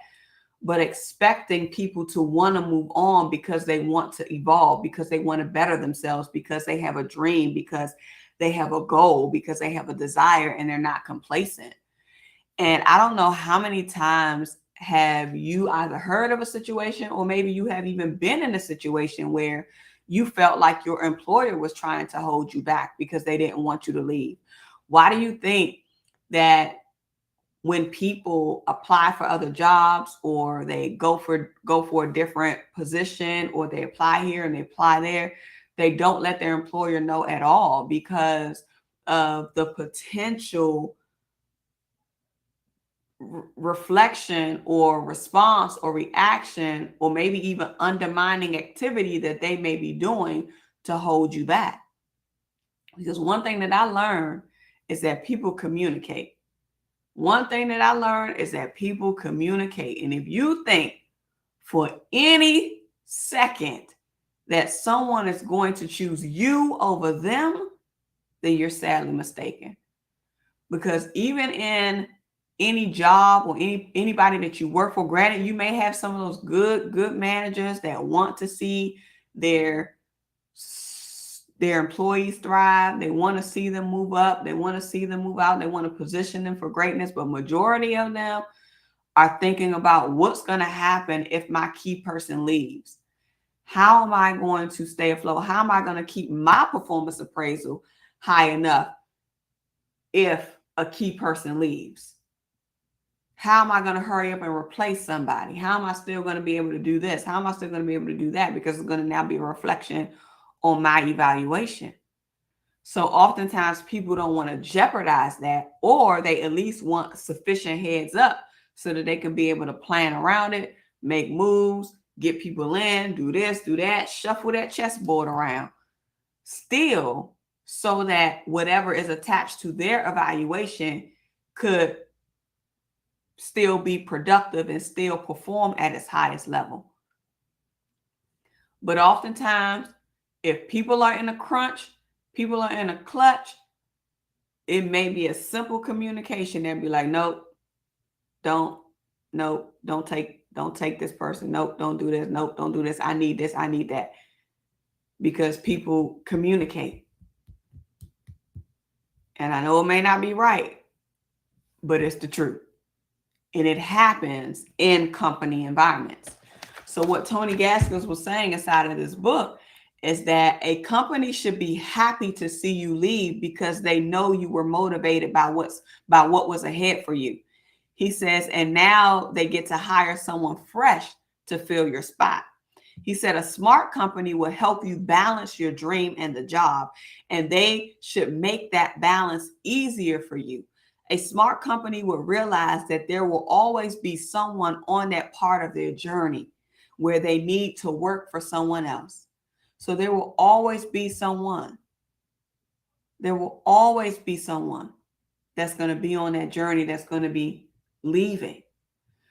but expecting people to want to move on because they want to evolve, because they want to better themselves, because they have a dream, because they have a goal, because they have a desire, and they're not complacent. And I don't know how many times have you either heard of a situation, or maybe you have even been in a situation where you felt like your employer was trying to hold you back because they didn't want you to leave. Why do you think that when people apply for other jobs, or they go for a different position, or they apply here and they apply there, they don't let their employer know at all because of the potential reflection or response or reaction, or maybe even undermining activity that they may be doing to hold you back? Because one thing that I learned is that people communicate. One thing that I learned is that people communicate. And if you think for any second that someone is going to choose you over them, then you're sadly mistaken. Because even in any job or anybody that you work for, granted, you may have some of those good managers that want to see their employees thrive. They want to see them move up. They want to see them move out. They want to position them for greatness. But majority of them are thinking about what's going to happen if my key person leaves. How am I going to stay afloat? How am I going to keep my performance appraisal high enough if a key person leaves? How am I going to hurry up and replace somebody? How am I still going to be able to do this? How am I still going to be able to do that? Because it's going to now be a reflection on my evaluation. So oftentimes people don't want to jeopardize that, or they at least want sufficient heads up so that they can be able to plan around it, make moves, get people in, do this, do that, shuffle that chessboard around, still, so that whatever is attached to their evaluation could still be productive and still perform at its highest level. But oftentimes, if people are in a crunch, people are in a clutch, it may be a simple communication. They'll be like, nope, don't take this person. Nope, don't do this. Nope, don't do this. I need this. I need that. Because people communicate. And I know it may not be right, but it's the truth. And it happens in company environments. So what Tony Gaskins was saying inside of this book is that a company should be happy to see you leave because they know you were motivated by what was ahead for you. He says, and now they get to hire someone fresh to fill your spot. He said a smart company will help you balance your dream and the job, and they should make that balance easier for you. A smart company will realize that there will always be someone on that part of their journey where they need to work for someone else. So there will always be someone. There will always be someone that's going to be on that journey that's going to be leaving.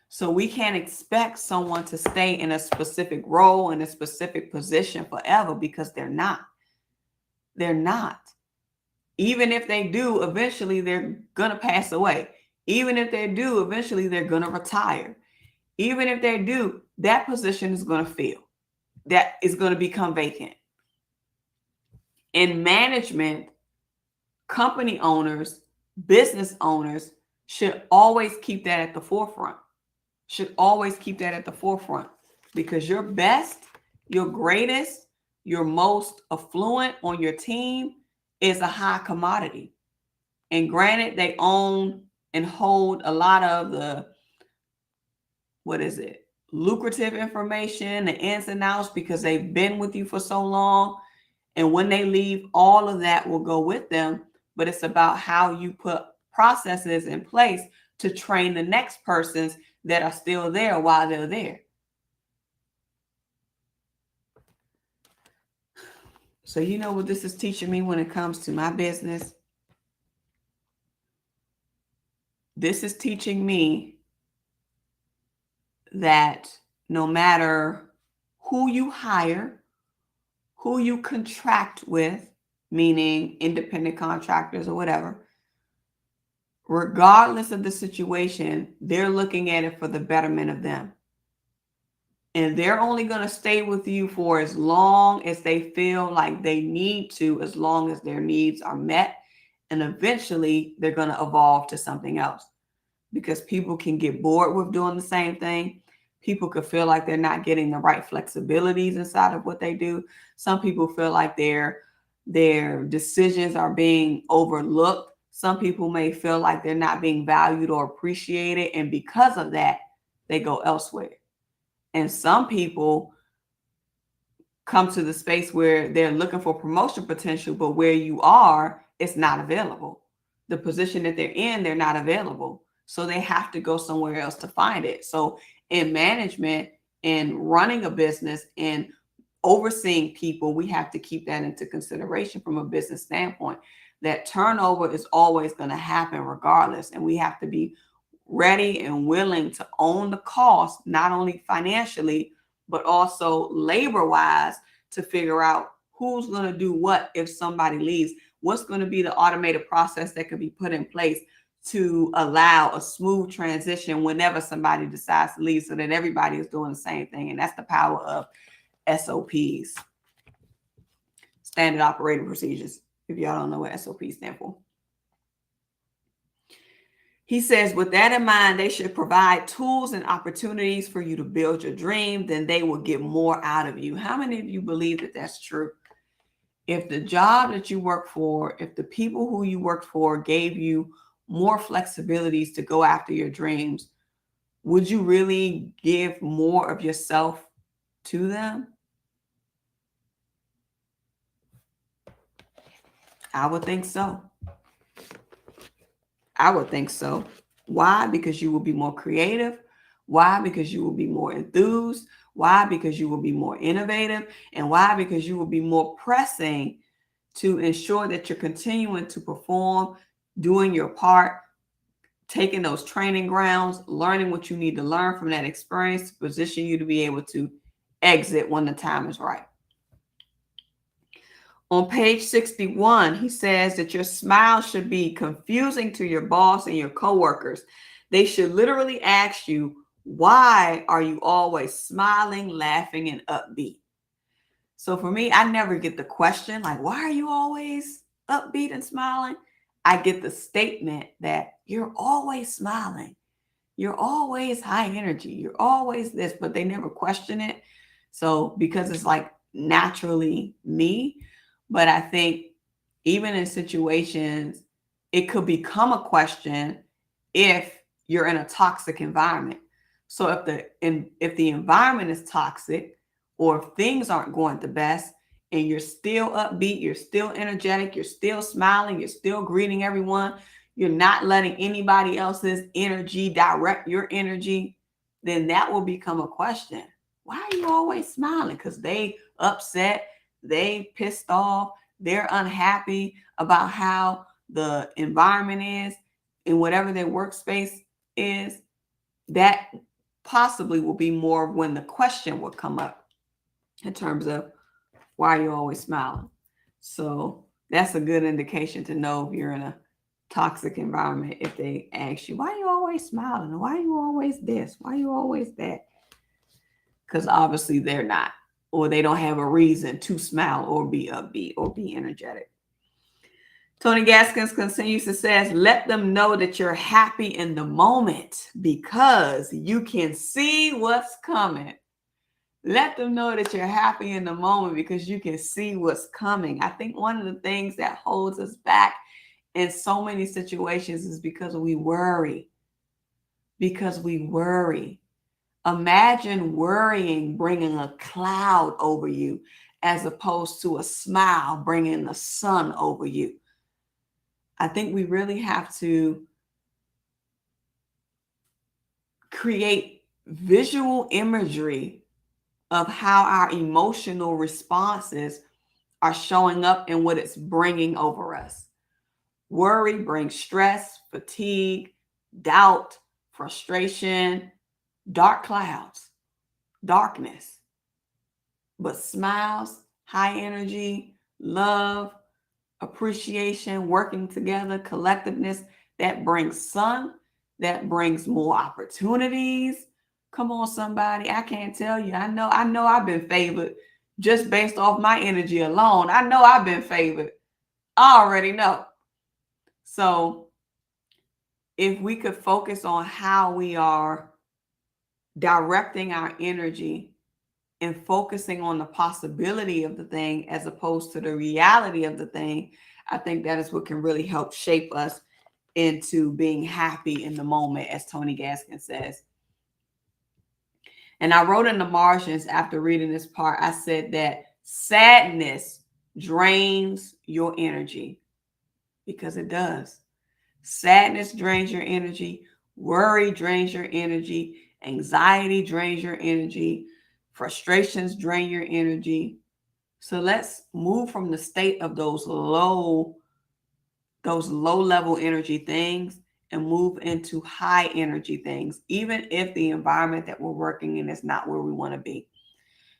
So we can't expect someone to stay in a specific role, in a specific position forever, because they're not. They're not. Even if they do, eventually they're going to pass away. Even if they do, eventually they're going to retire. Even if they do, that position is going to fill. That is going to become vacant. In management, company owners, business owners should always keep that at the forefront. Should always keep that at the forefront, because your best, your greatest, your most affluent on your team is a high commodity. And granted, they own and hold a lot of the, lucrative information, the ins and outs, because they've been with you for so long. And when they leave, all of that will go with them. But it's about how you put processes in place to train the next persons that are still there while they're there. So you know what this is teaching me when it comes to my business? This is teaching me that no matter who you hire, who you contract with, meaning independent contractors or whatever, regardless of the situation, they're looking at it for the betterment of them. And they're only going to stay with you for as long as they feel like they need to, as long as their needs are met. And eventually they're going to evolve to something else, because people can get bored with doing the same thing. People could feel like they're not getting the right flexibilities inside of what they do. Some people feel like their decisions are being overlooked. Some people may feel like they're not being valued or appreciated. And because of that, they go elsewhere. And some people come to the space where they're looking for promotion potential, but where you are, it's not available. The position that they're in, they're not available. So they have to go somewhere else to find it. So in management and running a business and overseeing people, we have to keep that into consideration from a business standpoint, that turnover is always going to happen regardless. And we have to be ready and willing to own the cost, not only financially, but also labor-wise, to figure out who's going to do what if somebody leaves. What's going to be the automated process that could be put in place to allow a smooth transition whenever somebody decides to leave, so that everybody is doing the same thing. And that's the power of SOPs, standard operating procedures, if y'all don't know what SOPs stand for. He says, with that in mind, they should provide tools and opportunities for you to build your dream. Then they will get more out of you. How many of you believe that that's true? If the job that you work for, if the people who you work for gave you more flexibilities to go after your dreams, would you really give more of yourself to them? I would think so. I would think so. Why? Because you will be more creative. Why? Because you will be more enthused. Why? Because you will be more innovative. And why? Because you will be more pressing to ensure that you're continuing to perform, doing your part, taking those training grounds, learning what you need to learn from that experience to position you to be able to exit when the time is right. On page 61, he says that your smile should be confusing to your boss and your coworkers. They should literally ask you, why are you always smiling, laughing, and upbeat? So for me, I never get the question, like, why are you always upbeat and smiling? I get the statement that you're always smiling. You're always high energy. You're always this, but they never question it. So because it's like naturally me. But I think even in situations, it could become a question if you're in a toxic environment. So if the environment is toxic, or if things aren't going the best, and you're still upbeat, you're still energetic, you're still smiling, you're still greeting everyone, you're not letting anybody else's energy direct your energy, then that will become a question. Why are you always smiling? Because they upset, they pissed off, they're unhappy about how the environment is in whatever their workspace is. That possibly will be more when the question will come up in terms of, why are you always smiling? So that's a good indication to know if you're in a toxic environment. If they ask you, why are you always smiling? Why are you always this? Why are you always that? Because obviously they're not, or they don't have a reason to smile or be upbeat or be energetic. Tony Gaskins continues to say, let them know that you're happy in the moment because you can see what's coming. Let them know that you're happy in the moment because you can see what's coming. I think one of the things that holds us back in so many situations is because we worry. Because we worry. Imagine worrying bringing a cloud over you as opposed to a smile bringing the sun over you. I think we really have to create visual imagery of how our emotional responses are showing up and what it's bringing over us. Worry brings stress, fatigue, doubt, frustration, dark clouds, darkness. But smiles, high energy, love, appreciation, working together, collectiveness, that brings sun, that brings more opportunities. Come on, somebody. I can't tell you. I know I've been favored just based off my energy alone. I know I've been favored. I already know. So if we could focus on how we are directing our energy and focusing on the possibility of the thing as opposed to the reality of the thing, I think that is what can really help shape us into being happy in the moment, as Tony Gaskin says. And I wrote in the margins after reading this part, I said that sadness drains your energy, because it does. Sadness drains your energy. Worry drains your energy. Anxiety drains your energy. Frustrations drain your energy. So let's move from the state of those low level energy things and move into high energy things, even if the environment that we're working in is not where we want to be.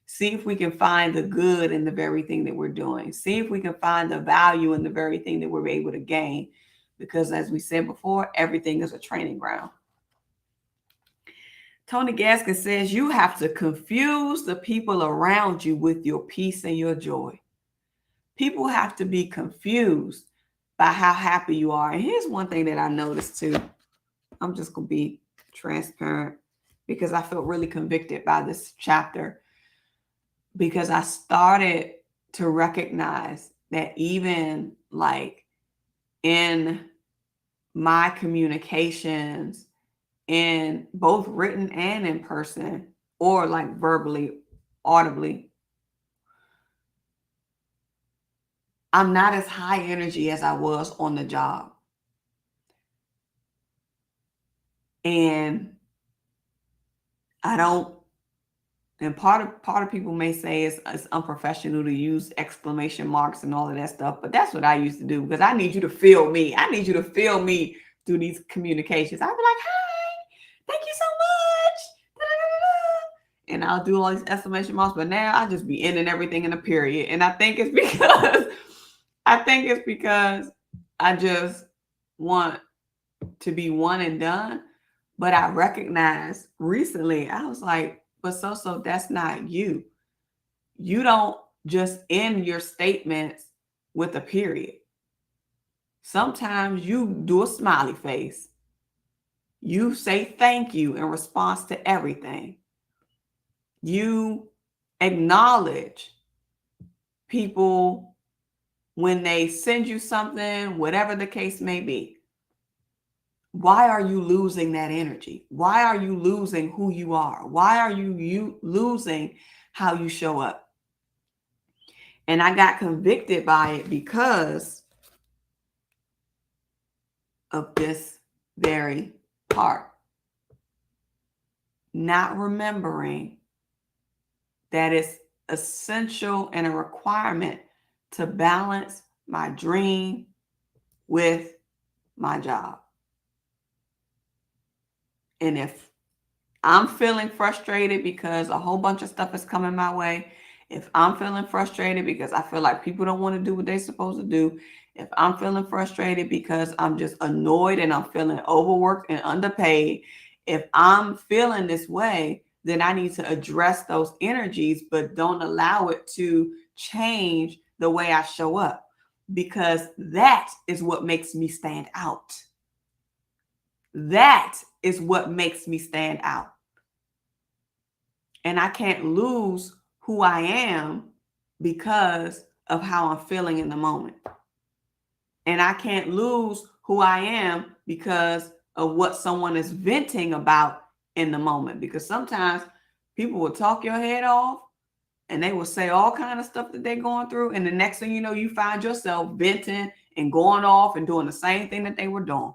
See if we can find the good in the very thing that we're doing. See if we can find the value in the very thing that we're able to gain. Because as we said before, everything is a training ground. Tony Gaskin says you have to confuse the people around you with your peace and your joy. People have to be confused by how happy you are. And here's one thing that I noticed too. I'm just going to be transparent because I felt really convicted by this chapter, because I started to recognize that even like in my communications, in both written and in person, or like verbally, audibly, I'm not as high energy as I was on the job. And I don't, and part of people may say it's unprofessional to use exclamation marks and all of that stuff, but that's what I used to do, because I need you to feel me. I need you to feel me through these communications. I'd be like, hi, thank you so much. Da-da-da-da-da. And I'll do all these exclamation marks, but now I just be ending everything in a period. And I think it's because I just want to be one and done. But I recognized recently, I was like, but so that's not you. You don't just end your statements with a period. Sometimes you do a smiley face. You say thank you in response to everything. You acknowledge people when they send you something, whatever the case may be. Why are you losing that energy? Why are you losing who you are? Why are you losing how you show up? And I got convicted by it because of this very part. Not remembering that it's essential and a requirement to balance my dream with my job. And if I'm feeling frustrated because a whole bunch of stuff is coming my way, if I'm feeling frustrated because I feel like people don't want to do what they're supposed to do, if I'm feeling frustrated because I'm just annoyed and I'm feeling overworked and underpaid, if I'm feeling this way, then I need to address those energies, but don't allow it to change the way I show up, because that is what makes me stand out. That is what makes me stand out. And I can't lose who I am because of how I'm feeling in the moment. And I can't lose who I am because of what someone is venting about in the moment. Because sometimes people will talk your head off and they will say all kind of stuff that they're going through. And the next thing you know, you find yourself venting and going off and doing the same thing that they were doing.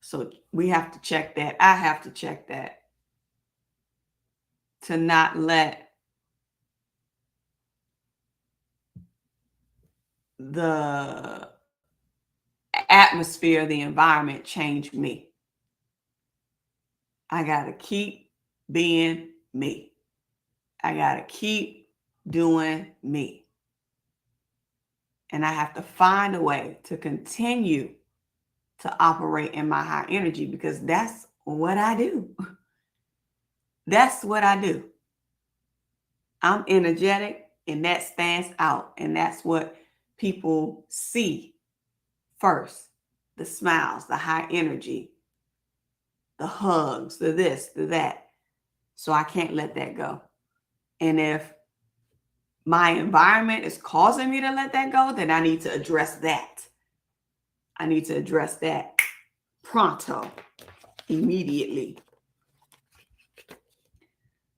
So we have to check that. I have to check that, to not let the atmosphere, the environment change me. I got to keep being me. I got to keep doing me. And I have to find a way to continue to operate in my high energy, because that's what I do. That's what I do. I'm energetic, and that stands out. And that's what people see first. The smiles, the high energy, the hugs, the this, the that. So I can't let that go. And if my environment is causing me to let that go, then I need to address that. I need to address that pronto, immediately.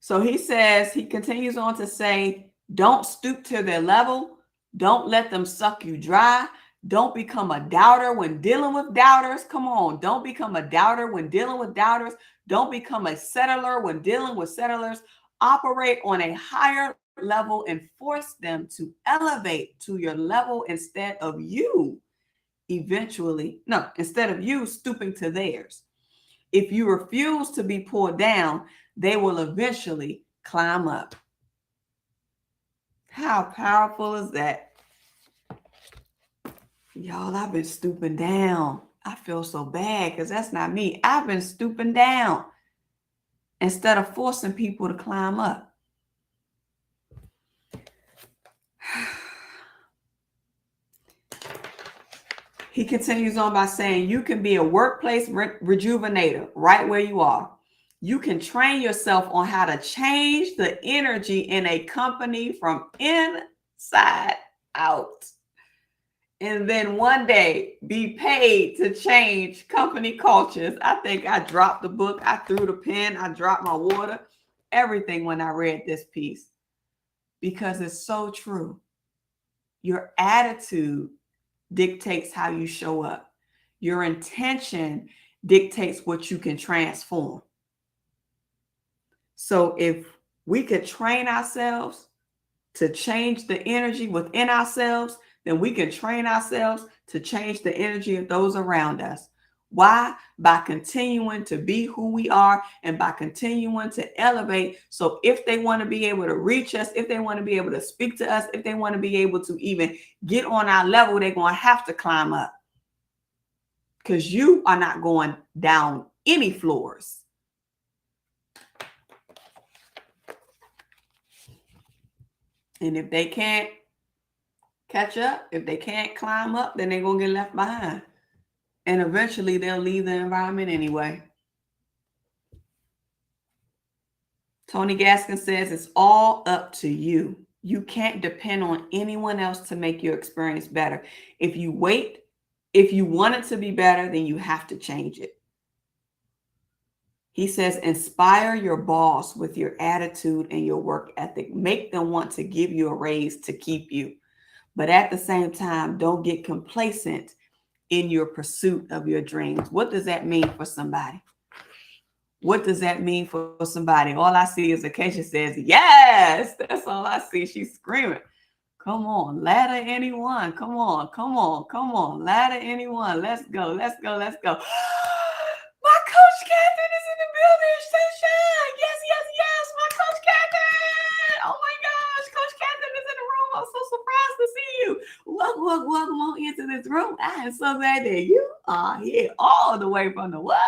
So he says, he continues on to say, don't stoop to their level. Don't let them suck you dry. Don't become a doubter when dealing with doubters. Come on. Don't become a doubter when dealing with doubters. Don't become a settler when dealing with settlers. Operate on a higher level and force them to elevate to your level instead of you stooping to theirs. If you refuse to be pulled down, they will eventually climb up. How powerful is that? Y'all, I've been stooping down. I feel so bad because that's not me. I've been stooping down instead of forcing people to climb up. He continues on by saying, you can be a workplace rejuvenator right where you are. You can train yourself on how to change the energy in a company from inside out. And then one day be paid to change company cultures. I think I dropped the book. I threw the pen. I dropped my water. Everything when I read this piece. Because it's so true. Your attitude dictates how you show up. Your intention dictates what you can transform. So if we could train ourselves to change the energy within ourselves, then we can train ourselves to change the energy of those around us. Why? By continuing to be who we are and by continuing to elevate. So if they want to be able to reach us, if they want to be able to speak to us, if they want to be able to even get on our level, they're going to have to climb up. Because you are not going down any floors. And if they can't catch up, if they can't climb up, then they're going to get left behind. And eventually they'll leave the environment anyway. Tony Gaskin says it's all up to you. You can't depend on anyone else to make your experience better. If you want it to be better, then you have to change it. He says, inspire your boss with your attitude and your work ethic. Make them want to give you a raise to keep you. But at the same time, don't get complacent in your pursuit of your dreams. What does that mean for somebody? What does that mean for somebody? All I see is Acacia says, yes, that's all I see. She's screaming. Come on, ladder anyone. Come on, come on, come on. Ladder anyone. Let's go, let's go, let's go. My Coach Catherine is in the building. Sunshine. Yes, yes, yes. My Coach Catherine. Oh my gosh. Coach Catherine is in the room. I'm so surprised to see you. Welcome on into this room. I am so glad that you are here all the way from the what?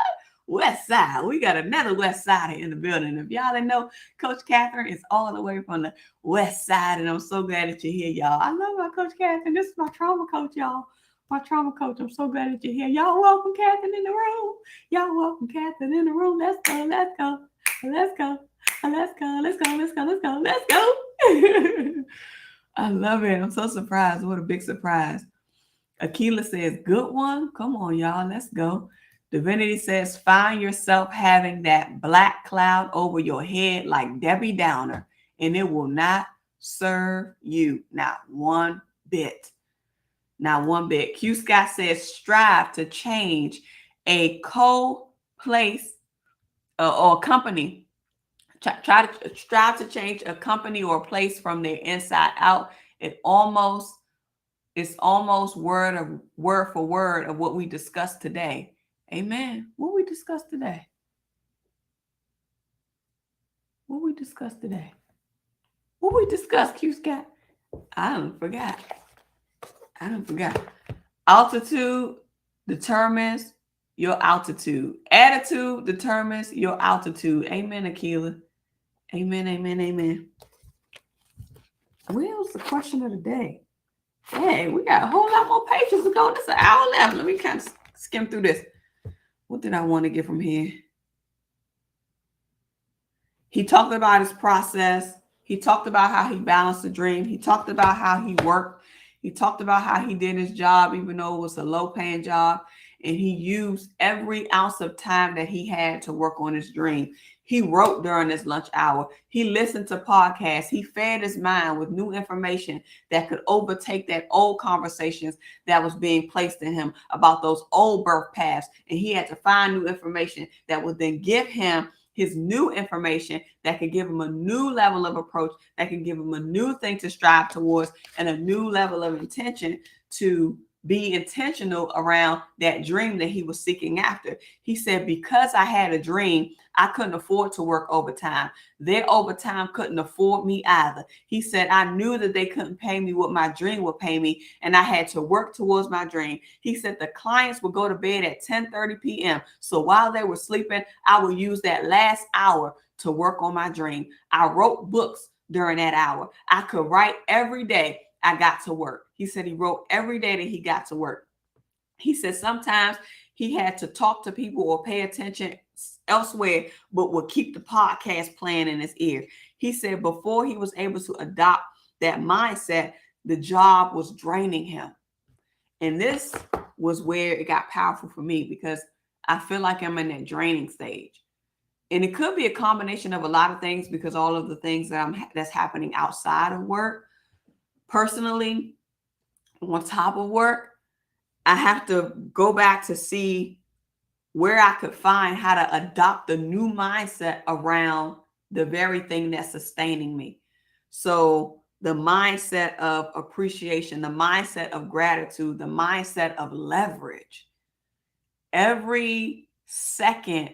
West side. We got another West Sider in the building. If y'all didn't know, Coach Catherine is all the way from the West Side, and I'm so glad that you're here, y'all. I love my Coach Catherine. This is my trauma coach, y'all. My trauma coach. I'm so glad that you're here. Y'all welcome Catherine in the room. Y'all welcome Catherine in the room. Let's go. Let's go. Let's go. Let's go. Let's go. Let's go. Let's go. Let's go. I love it. I'm so surprised. What a big surprise. Akila says, good one. Come on, y'all. Let's go. Divinity says, find yourself having that black cloud over your head like Debbie Downer, and it will not serve you. Not one bit. Not one bit. Q Scott says, strive to change a place or company. Try to strive to change a company or a place from their inside out. It's almost word for word of what we discussed today. Amen. What we discussed today? What we discussed today? What we discussed, Q Scott? I don't forgot. Altitude determines your altitude. Attitude determines your altitude. Amen, Akila. Amen, amen, amen. Where was the question of the day? Hey, we got a whole lot more pages to go. This is an hour left. Let me kind of skim through this. What did I want to get from here? He talked about his process. He talked about how he balanced the dream. He talked about how he worked. He talked about how he did his job, even though it was a low-paying job. And he used every ounce of time that he had to work on his dream. He wrote during his lunch hour. He listened to podcasts. He fed his mind with new information that could overtake that old conversations that was being placed in him about those old birth paths. And he had to find new information that would then give him his new information that could give him a new level of approach, that can give him a new thing to strive towards and a new level of intention to be intentional around that dream that he was seeking after. He said, because I had a dream, I couldn't afford to work overtime. Their overtime couldn't afford me either. He said, I knew that they couldn't pay me what my dream would pay me, and I had to work towards my dream. He said the clients would go to bed at 10:30 p.m. So while they were sleeping, I would use that last hour to work on my dream. I wrote books during that hour. I could write every day I got to work. He said he wrote every day that he got to work. He said sometimes he had to talk to people or pay attention elsewhere, but would keep the podcast playing in his ear. He said before he was able to adopt that mindset, the job was draining him. And this was where it got powerful for me, because I feel like I'm in that draining stage. And it could be a combination of a lot of things, because all of the things that's happening outside of work. Personally, on top of work, I have to go back to see where I could find how to adopt a new mindset around the very thing that's sustaining me. So the mindset of appreciation, the mindset of gratitude, the mindset of leverage. Every second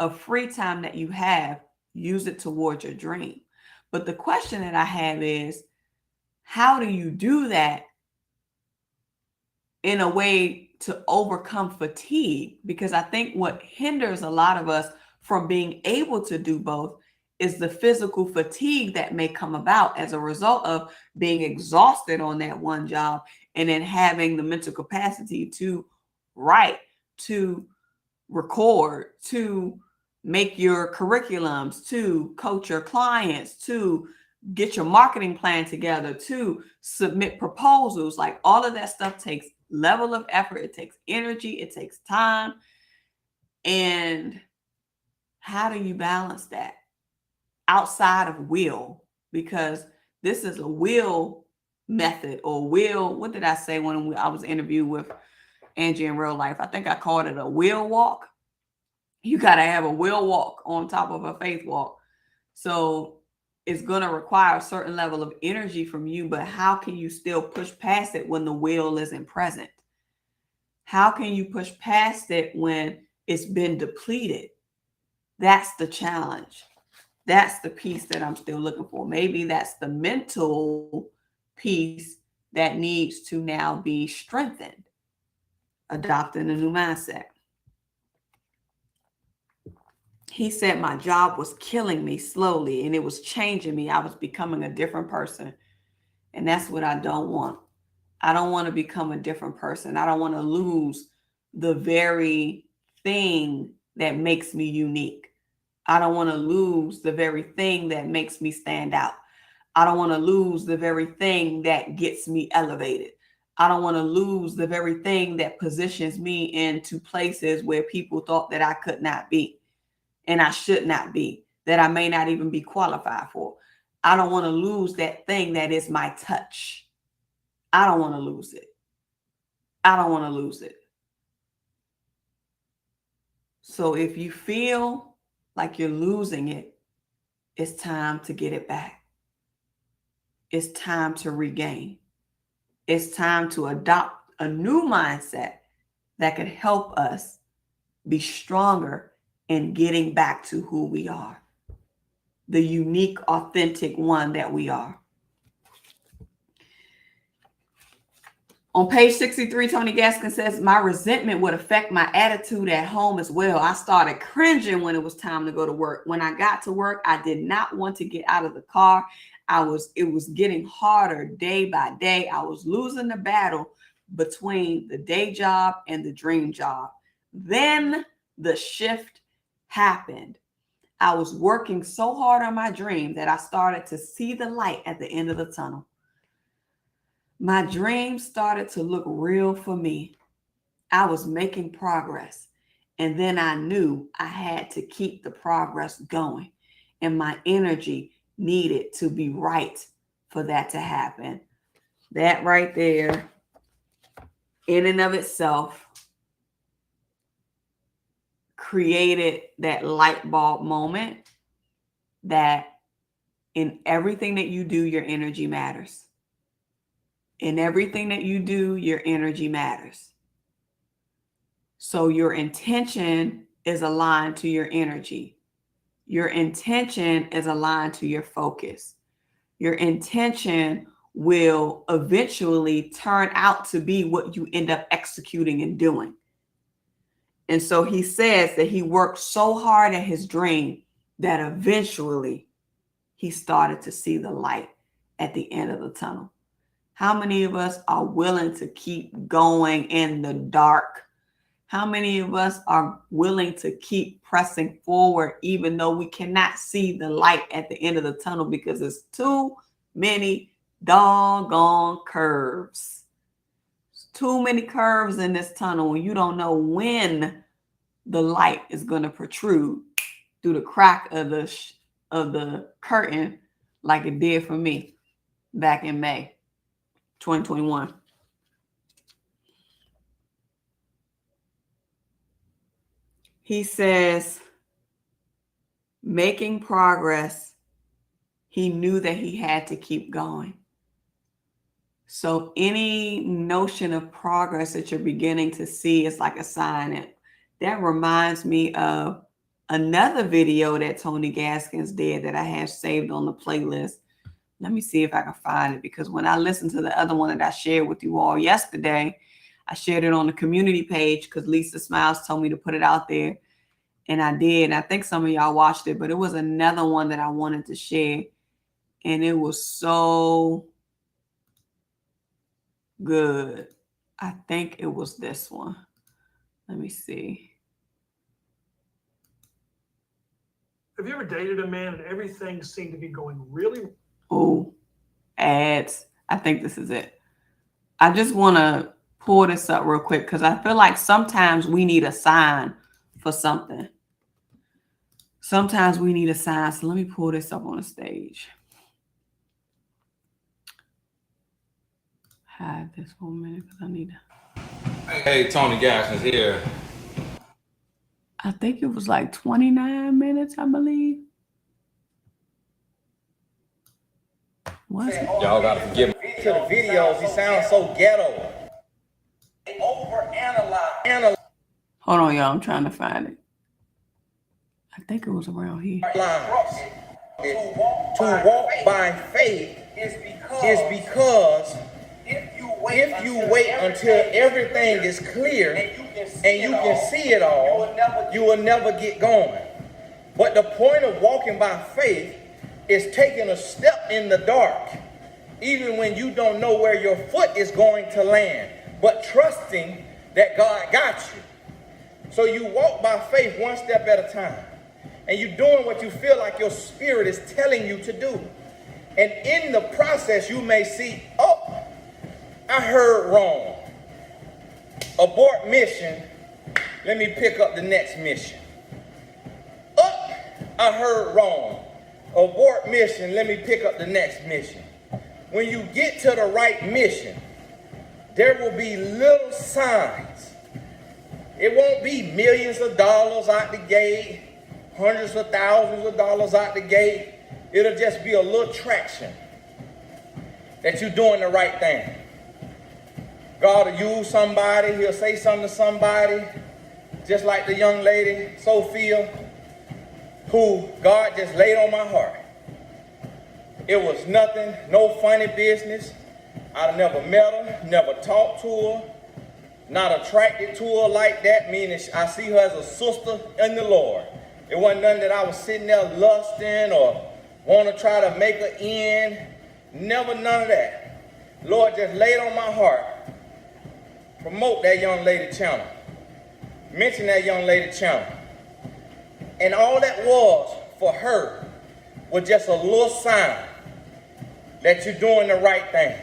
of free time that you have, use it towards your dream. But the question that I have is, how do you do that in a way to overcome fatigue? Because I think what hinders a lot of us from being able to do both is the physical fatigue that may come about as a result of being exhausted on that one job, and then having the mental capacity to write, to record, to make your curriculums, to coach your clients, to get your marketing plan together, to submit proposals. Like, all of that stuff takes level of effort. It takes energy. It takes time. And how do you balance that outside of will? Because this is a will method, or will, what did I say when I was interviewed with Angie in real life? I think I called it a will walk. You got to have a will walk on top of a faith walk. So it's going to require a certain level of energy from you, but how can you still push past it when the will isn't present? How can you push past it when it's been depleted? That's the challenge. That's the piece that I'm still looking for. Maybe that's the mental piece that needs to now be strengthened. Adopting a new mindset. He said my job was killing me slowly, and it was changing me. I was becoming a different person. And that's what I don't want. I don't want to become a different person. I don't want to lose the very thing that makes me unique. I don't want to lose the very thing that makes me stand out. I don't want to lose the very thing that gets me elevated. I don't want to lose the very thing that positions me into places where people thought that I could not be. And I should not be, that I may not even be qualified for. I don't want to lose that thing that is my touch. I don't want to lose it. I don't want to lose it. So if you feel like you're losing it, it's time to get it back. It's time to regain. It's time to adopt a new mindset that could help us be stronger in getting back to who we are. the unique, authentic one that we are. On page 63, Tony Gaskin says, my resentment would affect my attitude at home as well. I started cringing when it was time to go to work. When I got to work, I did not want to get out of the car. It was getting harder day by day. I was losing the battle between the day job and the dream job. Then the shift happened. I was working so hard on my dream that I started to see the light at the end of the tunnel. My dream started to look real for me. I was making progress, and then I knew I had to keep the progress going, and my energy needed to be right for that to happen. That right there, in and of itself, created that light bulb moment that in everything that you do, your energy matters. In everything that you do, your energy matters. So your intention is aligned to your energy. Your intention is aligned to your focus. Your intention will eventually turn out to be what you end up executing and doing. And so he says that he worked so hard at his dream that eventually he started to see the light at the end of the tunnel. How many of us are willing to keep going in the dark? How many of us are willing to keep pressing forward even though we cannot see the light at the end of the tunnel because there's too many doggone curves? There's too many curves in this tunnel and you don't know when the light is going to protrude through the crack of the curtain like it did for me back in May 2021. He says, making progress, he knew that he had to keep going. So any notion of progress that you're beginning to see is like a sign. And that reminds me of another video that Tony Gaskins did that I have saved on the playlist. Let me see if I can find it, because when I listened to the other one that I shared with you all yesterday, I shared it on the community page because Lisa Smiles told me to put it out there. And I did. And I think some of y'all watched it, but it was another one that I wanted to share. And it was so good. I think it was this one. Let me see. Have you ever dated a man and everything seemed to be going really? Oh, ads. I think this is it. I just want to pull this up real quick because I feel like sometimes we need a sign for something. Sometimes we need a sign. So let me pull this up on the stage. Hide this for a minute because I need to. Hey, Tony Gaskins here. I think it was like 29 minutes, I believe. What? Y'all gotta forgive me. To the videos, he sounds so ghetto. Overanalyze. Hold on, y'all. I'm trying to find it. I think it was around here. To walk by faith is because if you wait until everything is clear and you can see it all, you will never get going. But the point of walking by faith is taking a step in the dark, even when you don't know where your foot is going to land, but trusting that God got you. So you walk by faith one step at a time, and you're doing what you feel like your spirit is telling you to do. And in the process, you may see, oh, I heard wrong. Abort mission. Let me pick up the next mission. Oh, I heard wrong. Abort mission. Let me pick up the next mission. When you get to the right mission, there will be little signs. It won't be millions of dollars out the gate, hundreds of thousands of dollars out the gate. It'll just be a little traction that you're doing the right thing. God will use somebody. He'll say something to somebody, just like the young lady, Sophia. who God just laid on my heart. It was nothing, no funny business. I'd never met her, never talked to her, not attracted to her like that, meaning I see her as a sister in the Lord. It wasn't nothing that I was sitting there lusting or want to try to make her in. Never none of that. Lord just laid on my heart. Promote that young lady channel. Mention that young lady channel. And all that was for her was just a little sign that you're doing the right thing.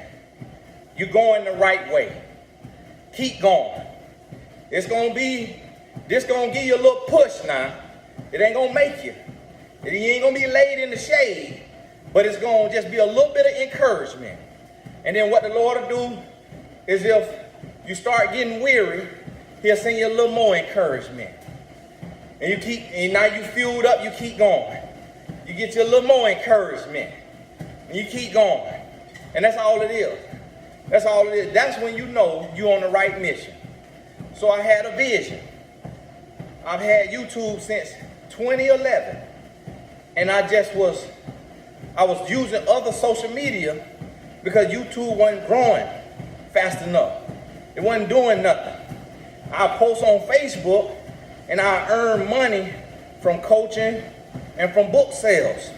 You're going the right way. Keep going. This gonna give you a little push now. It ain't gonna make you. You ain't gonna be laid in the shade, but it's gonna just be a little bit of encouragement. And then what the Lord will do is if you start getting weary, he'll send you a little more encouragement. And now you fueled up, you keep going. You get you a little more encouragement. And you keep going. And that's all it is. That's all it is. That's when you know you're on the right mission. So I had a vision. I've had YouTube since 2011. And I was using other social media because YouTube wasn't growing fast enough. It wasn't doing nothing. I post on Facebook and I earn money from coaching and from book sales.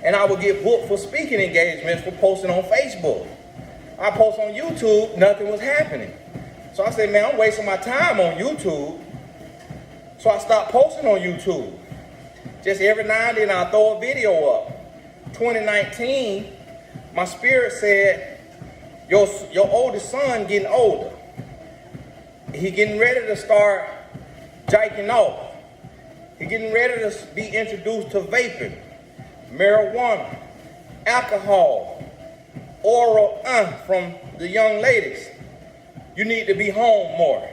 And I would get booked for speaking engagements for posting on Facebook. I post on YouTube, nothing was happening. So I said, man, I'm wasting my time on YouTube. So I stopped posting on YouTube. Just every now and then I'll throw a video up. 2019, my spirit said, your oldest son getting older. He getting ready to start jiking off. He getting ready to be introduced to vaping, marijuana, alcohol, oral from the young ladies. You need to be home more.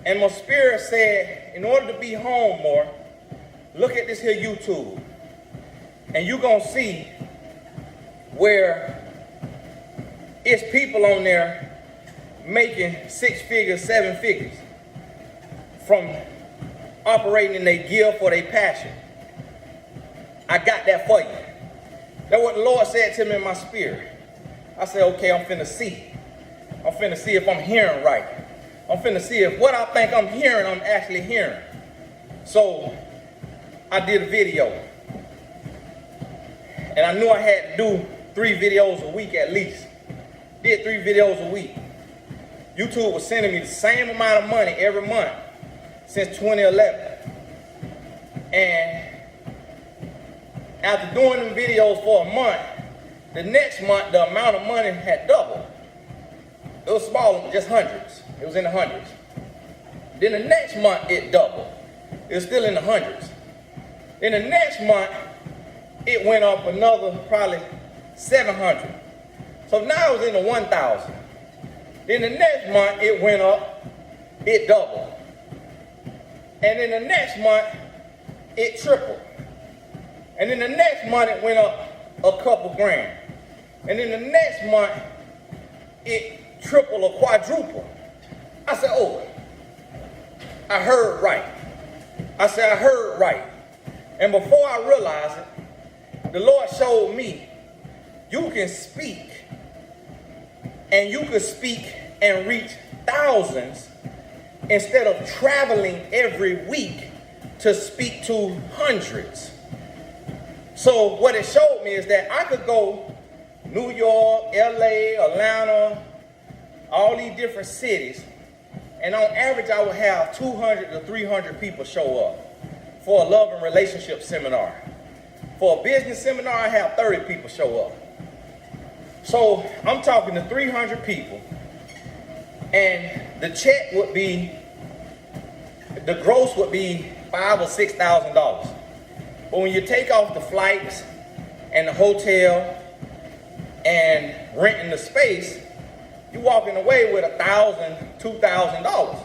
And my spirit said, in order to be home more, look at this here YouTube. And you're going to see where it's people on there making 6 figures, 7 figures from operating in their gift or their passion. I got that for you. That's what the Lord said to me in my spirit. I said, okay, I'm finna see. I'm finna see if I'm hearing right. I'm finna see if what I think I'm hearing, I'm actually hearing. So I did a video. And I knew I had to do 3 videos a week at least. Did 3 videos a week. YouTube was sending me the same amount of money every month since 2011. And after doing them videos for a month, the next month the amount of money had doubled. It was small, just hundreds. It was in the hundreds. Then the next month it doubled. It was still in the hundreds. Then the next month it went up another probably 700. So now it was in the 1,000. Then the next month it went up, it doubled. And then the next month it tripled. And then the next month it went up a couple grand. And then the next month it tripled or quadrupled. I said, oh, I heard right. I said, I heard right. And before I realized it, the Lord showed me you can speak, and you can speak and reach thousands instead of traveling every week to speak to hundreds. So what it showed me is that I could go New York, LA, Atlanta, all these different cities, and on average I would have 200 to 300 people show up for a love and relationship seminar. For a business seminar, I have 30 people show up. So I'm talking to 300 people, and the check would be, the gross would be $5,000 or $6,000. But when you take off the flights and the hotel and renting the space, you're walking away with $1,000, $2,000.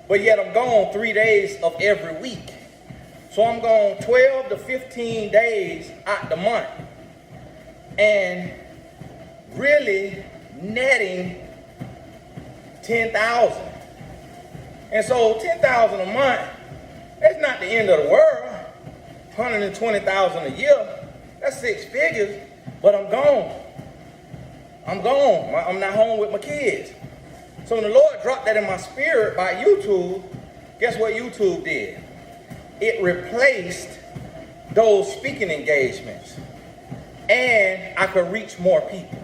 But yet I'm gone 3 days of every week. So I'm gone 12 to 15 days out the month. And really netting 10,000. And so 10,000 a month, that's not the end of the world. $120,000 a year. That's 6 figures, but I'm gone. I'm gone. I'm not home with my kids. So when the Lord dropped that in my spirit by YouTube, guess what YouTube did? It replaced those speaking engagements, and I could reach more people.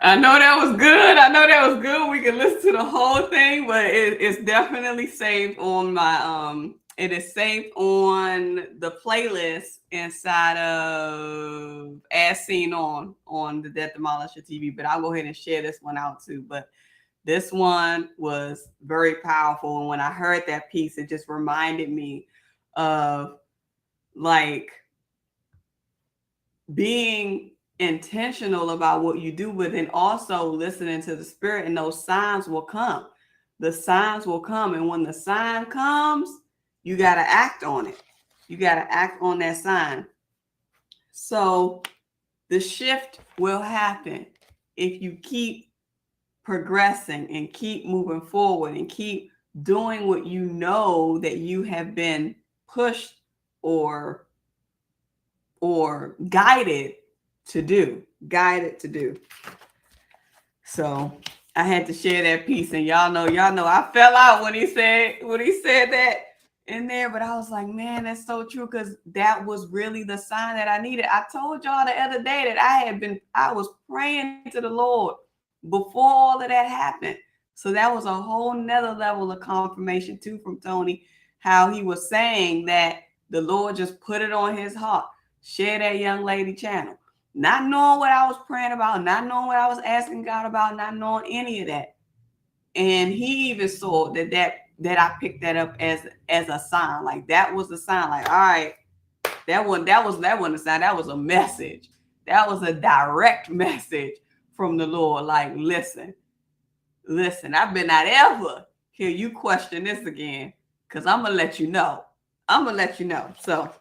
I know that was good. I know that was good. We can listen to the whole thing, but it's definitely saved on my it is saved on the playlist inside of As Seen on the Debt Demolisher TV. But I'll go ahead and share this one out too. But this one was very powerful, and when I heard that piece, it just reminded me of like being intentional about what you do, but then also listening to the spirit, and those signs will come. The signs will come, and when the sign comes, you got to act on it. You got to act on that sign. So the shift will happen if you keep progressing and keep moving forward and keep doing what you know that you have been pushed or guided to do. So I had to share that piece, and y'all know I fell out when he said that in there, but I was like, man, that's so true, because that was really the sign that I needed. I told y'all the other day that I was praying to the Lord before all of that happened. So that was a whole nother level of confirmation too from Tony, how he was saying that the Lord just put it on his heart. Share that young lady channel. Not knowing what I was praying about, not knowing what I was asking God about, not knowing any of that. And he even saw that I picked that up as a sign. Like that was a sign. Like, all right, that wasn't a sign. That was a message. That was a direct message from the Lord. Like, listen, I better not ever hear you question this again, because I'm gonna let you know. So,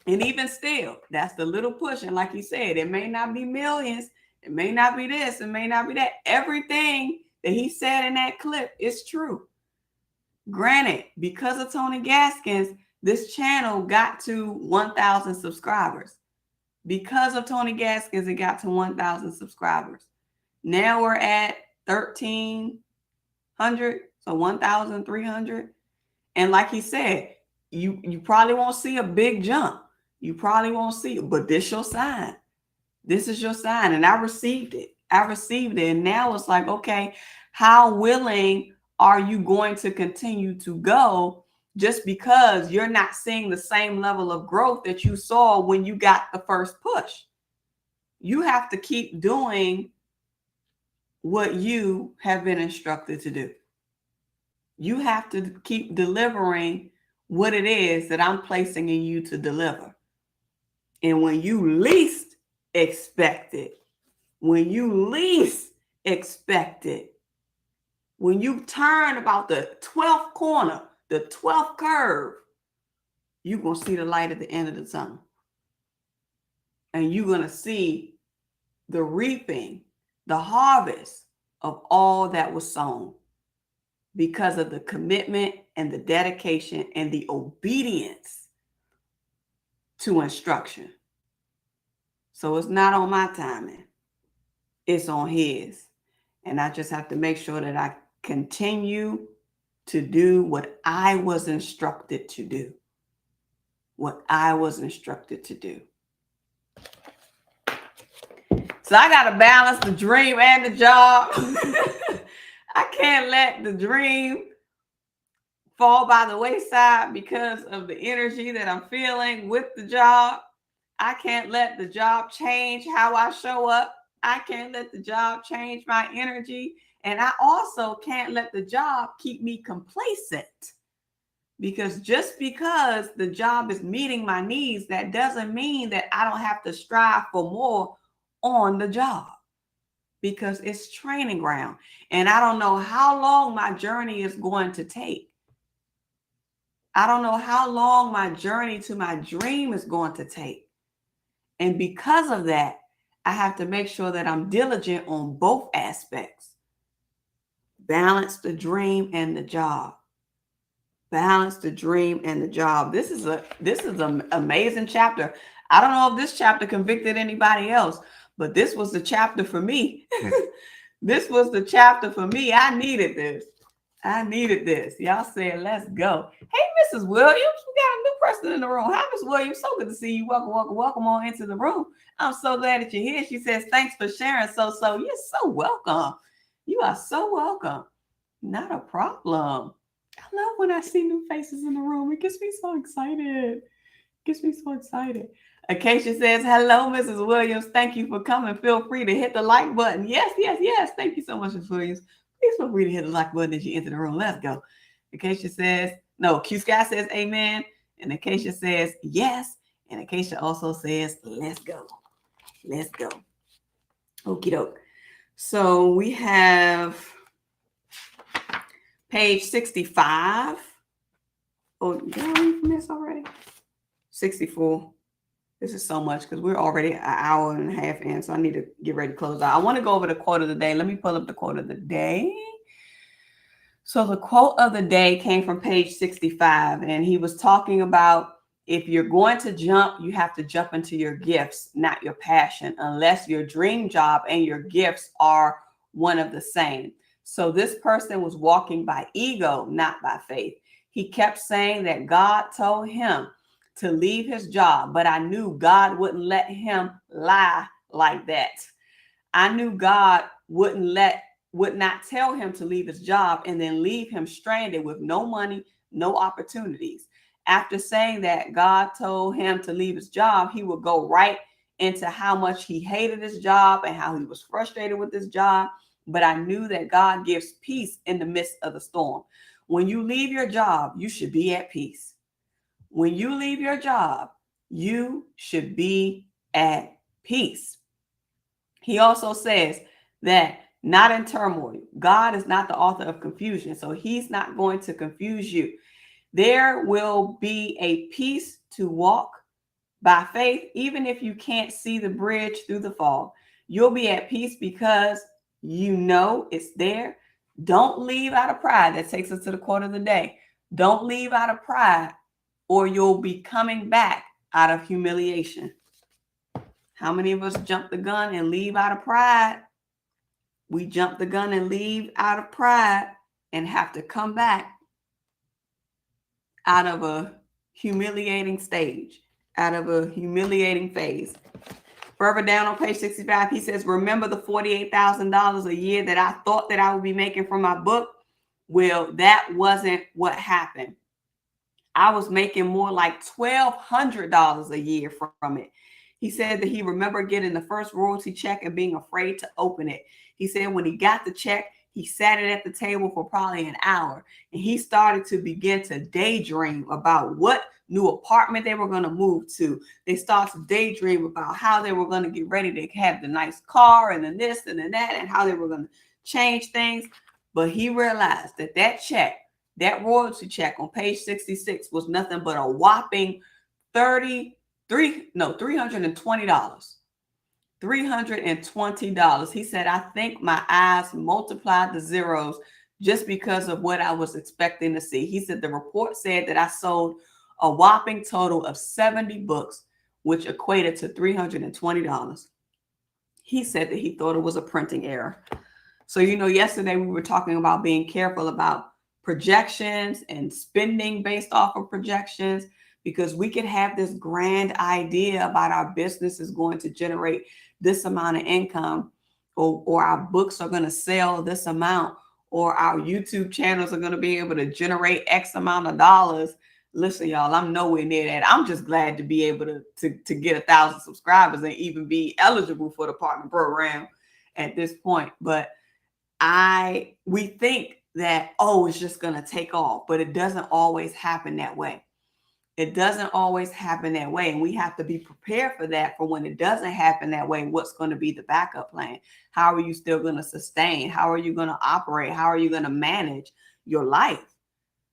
and even still, that's the little push. And like you said, it may not be millions, it may not be this, it may not be that. Everything that he said in that clip is true. Granted, because of Tony Gaskins, this channel got to 1,000 subscribers. Because of Tony Gaskins, it got to 1,000 subscribers. Now we're at 1,300, so 1,300. And like he said, you probably won't see a big jump. You probably won't see it, but this is your sign. This is your sign. And I received it. And now it's like, okay, how willing are you going to continue to go just because you're not seeing the same level of growth that you saw when you got the first push? You have to keep doing what you have been instructed to do. You have to keep delivering what it is that I'm placing in you to deliver. And when you least expect it, when you turn about the 12th corner, the 12th curve, you're going to see the light at the end of the tunnel. And you're going to see the reaping, the harvest of all that was sown because of the commitment and the dedication and the obedience to instruction. So it's not on my timing. It's on his. And I just have to make sure that I continue to do what I was instructed to do. So I got to balance the dream and the job. I can't let the dream fall by the wayside because of the energy that I'm feeling with the job. I can't let the job change how I show up. I can't let the job change my energy. And I also can't let the job keep me complacent. Because just because the job is meeting my needs, that doesn't mean that I don't have to strive for more on the job. Because it's training ground. And I don't know how long my journey is going to take. I don't know how long my journey to my dream is going to take. And because of that, I have to make sure that I'm diligent on both aspects. Balance the dream and the job. balance the dream and the job. This is an amazing chapter. I don't know if this chapter convicted anybody else, but this was the chapter for me. This was the chapter for me. I needed this. Y'all said, let's go. Hey, Mrs. Williams, we got a new person in the room. Hi, Miss Williams. So good to see you. Welcome on into the room. I'm so glad that you're here. She says, thanks for sharing. So you're so welcome. You are so welcome. Not a problem. I love when I see new faces in the room. It gets me so excited. Acacia says, hello, Mrs. Williams. Thank you for coming. Feel free to hit the like button. Yes. Thank you so much, Mrs. Williams. Please feel free to hit the like button as you enter the room. Let's go. Acacia says, no, Q Sky says amen. And Acacia says yes. And Acacia also says, let's go. Okie doke. So we have page 65. Oh, did I read from this already? 64. This is so much because we're already an hour and a half in, so I need to get ready to close out. I want to go over the quote of the day. Let me pull up the quote of the day. So the quote of the day came from page 65, and he was talking about if you're going to jump, you have to jump into your gifts, not your passion, unless your dream job and your gifts are one of the same. So this person was walking by ego, not by faith. He kept saying that God told him to leave his job, but I knew God wouldn't let him lie like that. I knew God would not tell him to leave his job and then leave him stranded with no money, no opportunities. After saying that God told him to leave his job, he would go right into how much he hated his job and how he was frustrated with his job. But I knew that God gives peace in the midst of the storm. When you leave your job, you should be at peace. When you leave your job, you should be at peace. He also says that not in turmoil. God is not the author of confusion, so he's not going to confuse you. There will be a peace to walk by faith, even if you can't see the bridge through the fog. You'll be at peace because you know it's there. Don't leave out of pride. That takes us to the quote of the day. Don't leave out of pride, or you'll be coming back out of humiliation. How many of us jump the gun and leave out of pride? We jump the gun and leave out of pride and have to come back out of a humiliating stage, out of a humiliating phase. Further down on page 65, he says, remember the $48,000 a year that I thought that I would be making from my book? Well, that wasn't what happened. I was making more like $1,200 a year from it. He said that he remembered getting the first royalty check and being afraid to open it. He said when he got the check, he sat it at the table for probably an hour, and he started to begin to daydream about what new apartment they were going to move to. They started to daydream about how they were going to get ready to have the nice car and then this and then that, and how they were going to change things. But he realized that that check, that royalty check on page 66 was nothing but a whopping $320. $320. He said, I think my eyes multiplied the zeros just because of what I was expecting to see. He said the report said that I sold a whopping total of 70 books, which equated to $320. He said that he thought it was a printing error. So, yesterday we were talking about being careful about projections and spending based off of projections, because we could have this grand idea about our business is going to generate this amount of income, or our books are going to sell this amount, or our YouTube channels are going to be able to generate X amount of dollars. Listen, y'all, I'm nowhere near that. I'm just glad to be able to get 1,000 subscribers and even be eligible for the partner program at this point. But we think that, it's just going to take off, but it doesn't always happen that way. It doesn't always happen that way. And we have to be prepared for that. For when it doesn't happen that way, what's going to be the backup plan? How are you still going to sustain? How are you going to operate? How are you going to manage your life?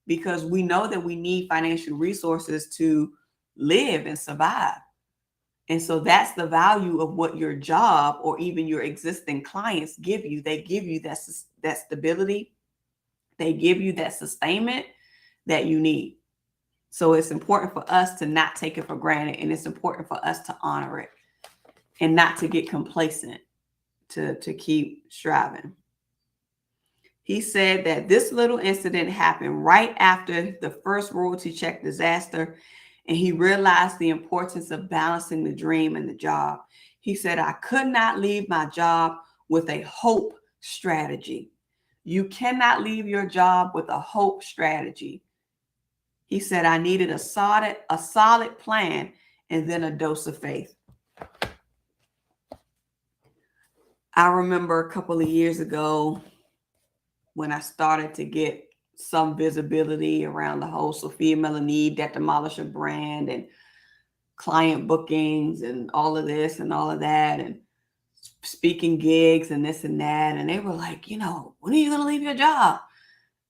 Because we know that we need financial resources to live and survive. And so that's the value of what your job or even your existing clients give you. They give you that stability. They give you that sustainment. that you need. So it's important for us to not take it for granted, and it's important for us to honor it and not to get complacent, to keep striving. He said that this little incident happened right after the first royalty check disaster, and he realized the importance of balancing the dream and the job. He said, I could not leave my job with a hope strategy. You cannot leave your job with a hope strategy. He said, I needed a solid plan and then a dose of faith. I remember a couple of years ago when I started to get some visibility around the whole Sophia Melonē, Debt Demolisher brand and client bookings and all of this and all of that and speaking gigs and this and that. And they were like, you know, when are you going to leave your job?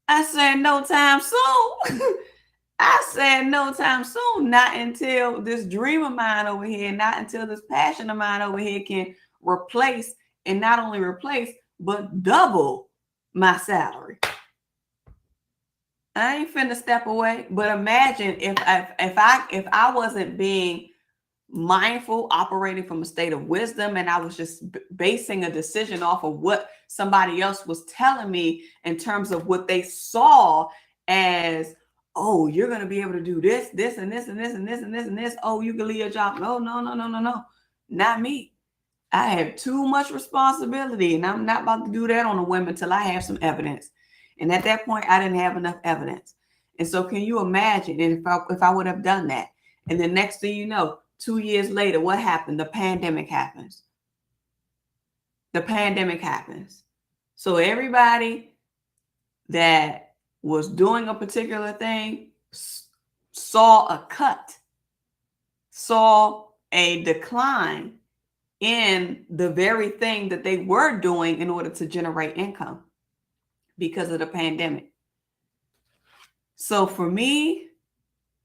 I said, no time soon. I said, no time soon. Not until this dream of mine over here, not until this passion of mine over here can replace, and not only replace, but double my salary. I ain't finna step away. But imagine if I wasn't being mindful, operating from a state of wisdom, and I was just basing a decision off of what somebody else was telling me in terms of what they saw as, oh, you're gonna be able to do this, this, and this, and this, and this, and this, and this. Oh, you can leave your job. No, not me. I have too much responsibility, and I'm not about to do that on a whim until I have some evidence. And at that point, I didn't have enough evidence. And so can you imagine if I would have done that? And the next thing you know, 2 years later, what happened? The pandemic happens. The pandemic happens. So everybody that was doing a particular thing saw a cut, saw a decline in the very thing that they were doing in order to generate income because of the pandemic. So for me,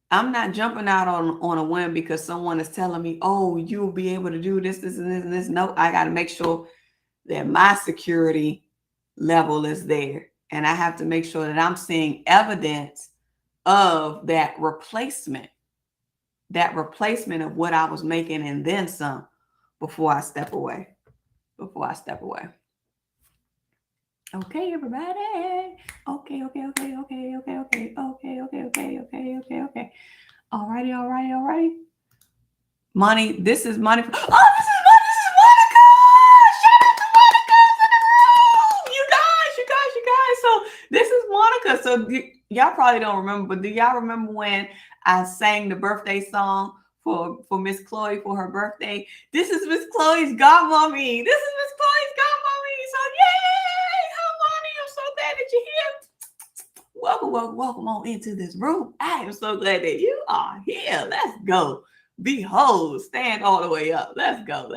I'm not jumping out on a whim because someone is telling me, oh, you'll be able to do this, this, and this, and this. No, I got to make sure that my security level is there. And I have to make sure that I'm seeing evidence of that replacement of what I was making and then some before I step away. Okay, everybody. Okay. Alrighty. Money. This is money. Oh, this is Monica. Shout out to Monica in the room. You guys. So this is Monica. So y'all probably don't remember, but do y'all remember when I sang the birthday song for Miss Chloe for her birthday? This is Miss Chloe's godmommy. So yay, Harmony, I'm so glad that you're here. Welcome on into this room. I am so glad that you are here. Let's go. Behold, stand all the way up. Let's go.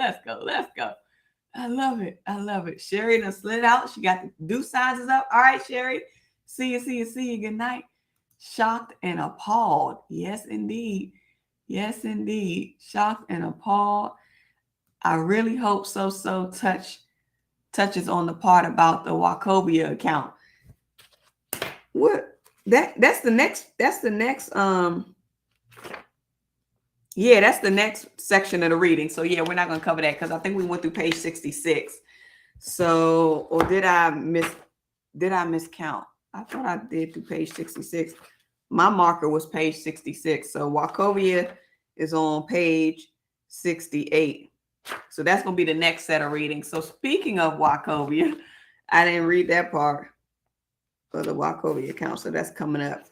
I love it. Sherry done slid out. She got the do sizes up. All right, Sherry. See you. Good night. Shocked and appalled. Yes, indeed. Shocked and appalled. I really hope so touches on the part about the Wachovia account. What that's the next section of the reading. So yeah, we're not going to cover that because I think we went through page 66. So, or did I miscount? I thought I did through page 66. My marker was page 66. So Wachovia is on page 68. So that's going to be the next set of readings. So speaking of Wachovia, I didn't read that part of the Wachovia account. So that's coming up.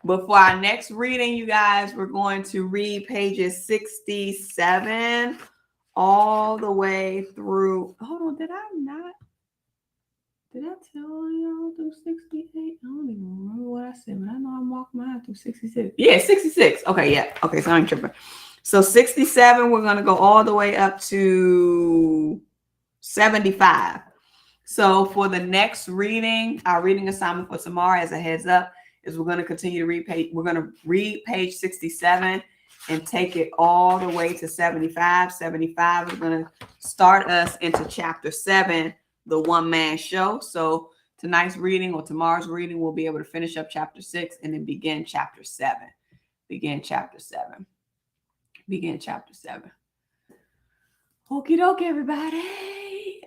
But for our next reading, you guys, we're going to read pages 67 all the way through. Hold on. Did I tell y'all through 68? I don't even remember what I said, but I know I marked mine through 66. Yeah, 66. Okay, yeah. Okay, so I'm tripping. So 67, we're going to go all the way up to 75. So for the next reading, our reading assignment for tomorrow, as a heads up, is we're going to continue to read page. We're going to read page 67 and take it all the way to 75. 75 is going to start us into chapter 7, the one-man show. So tonight's reading or tomorrow's reading, we'll be able to finish up chapter 6 and then begin chapter 7. Begin chapter 7. Begin chapter 7. Okie doke, everybody.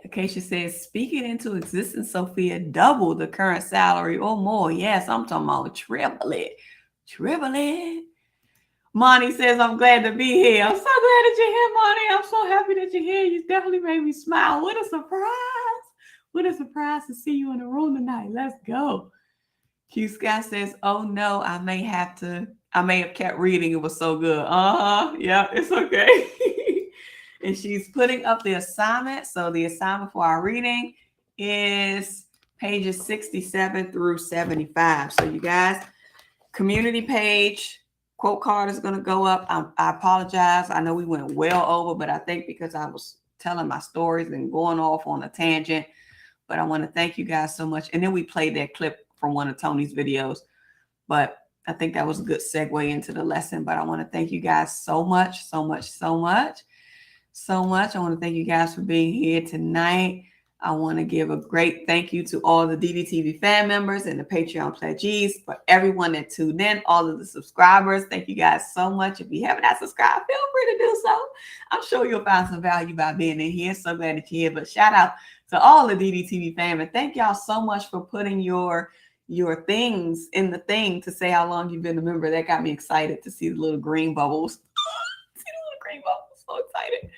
Acacia says, speak it into existence, Sophia. Double the current salary or more. Yes, I'm talking about triple it. Triple it. Monty says, I'm glad to be here. I'm so glad that you're here, Monty. I'm so happy that you're here. You definitely made me smile. What a surprise. What a surprise to see you in the room tonight. Let's go. Q Scott says, oh no, I may have kept reading. It was so good. Yeah, it's okay. And she's putting up the assignment. So the assignment for our reading is pages 67 through 75. So you guys, community page, quote card is going to go up. I apologize. I know we went well over, but I think because I was telling my stories and going off on a tangent, but I want to thank you guys so much. And then we played that clip from one of Tony's videos, but I think that was a good segue into the lesson. But I want to thank you guys so much, so much, so much, so much. I want to thank you guys for being here tonight. I want to give a great thank you to all the DDTV fan members and the Patreon pledgees, for everyone that tuned in, all of the subscribers. Thank you guys so much. If you haven't subscribed, feel free to do so. I'm sure you'll find some value by being in here. So glad that you're here. But shout out to all the DDTV fam, and thank y'all so much for putting your things in the thing to say how long you've been a member. That got me excited to see the little green bubbles. See the little green bubbles. So excited.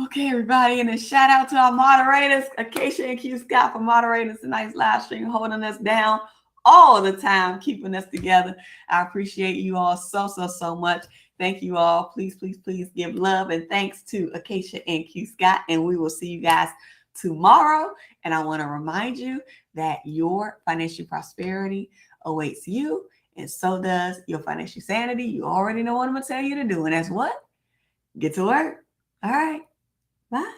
Okay, everybody, and a shout out to our moderators, Acacia and Q Scott, for moderating tonight's live stream, holding us down all the time, keeping us together. I appreciate you all so, so, so much. Thank you all. Please, please, please give love and thanks to Acacia and Q Scott, and we will see you guys tomorrow. And I want to remind you that your financial prosperity awaits you, and so does your financial sanity. You already know what I'm going to tell you to do, and that's what? Get to work. All right. Bye.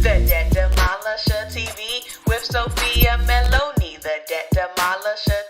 The Debt Demolisher TV with Sophia Melone. The Debt Demolisher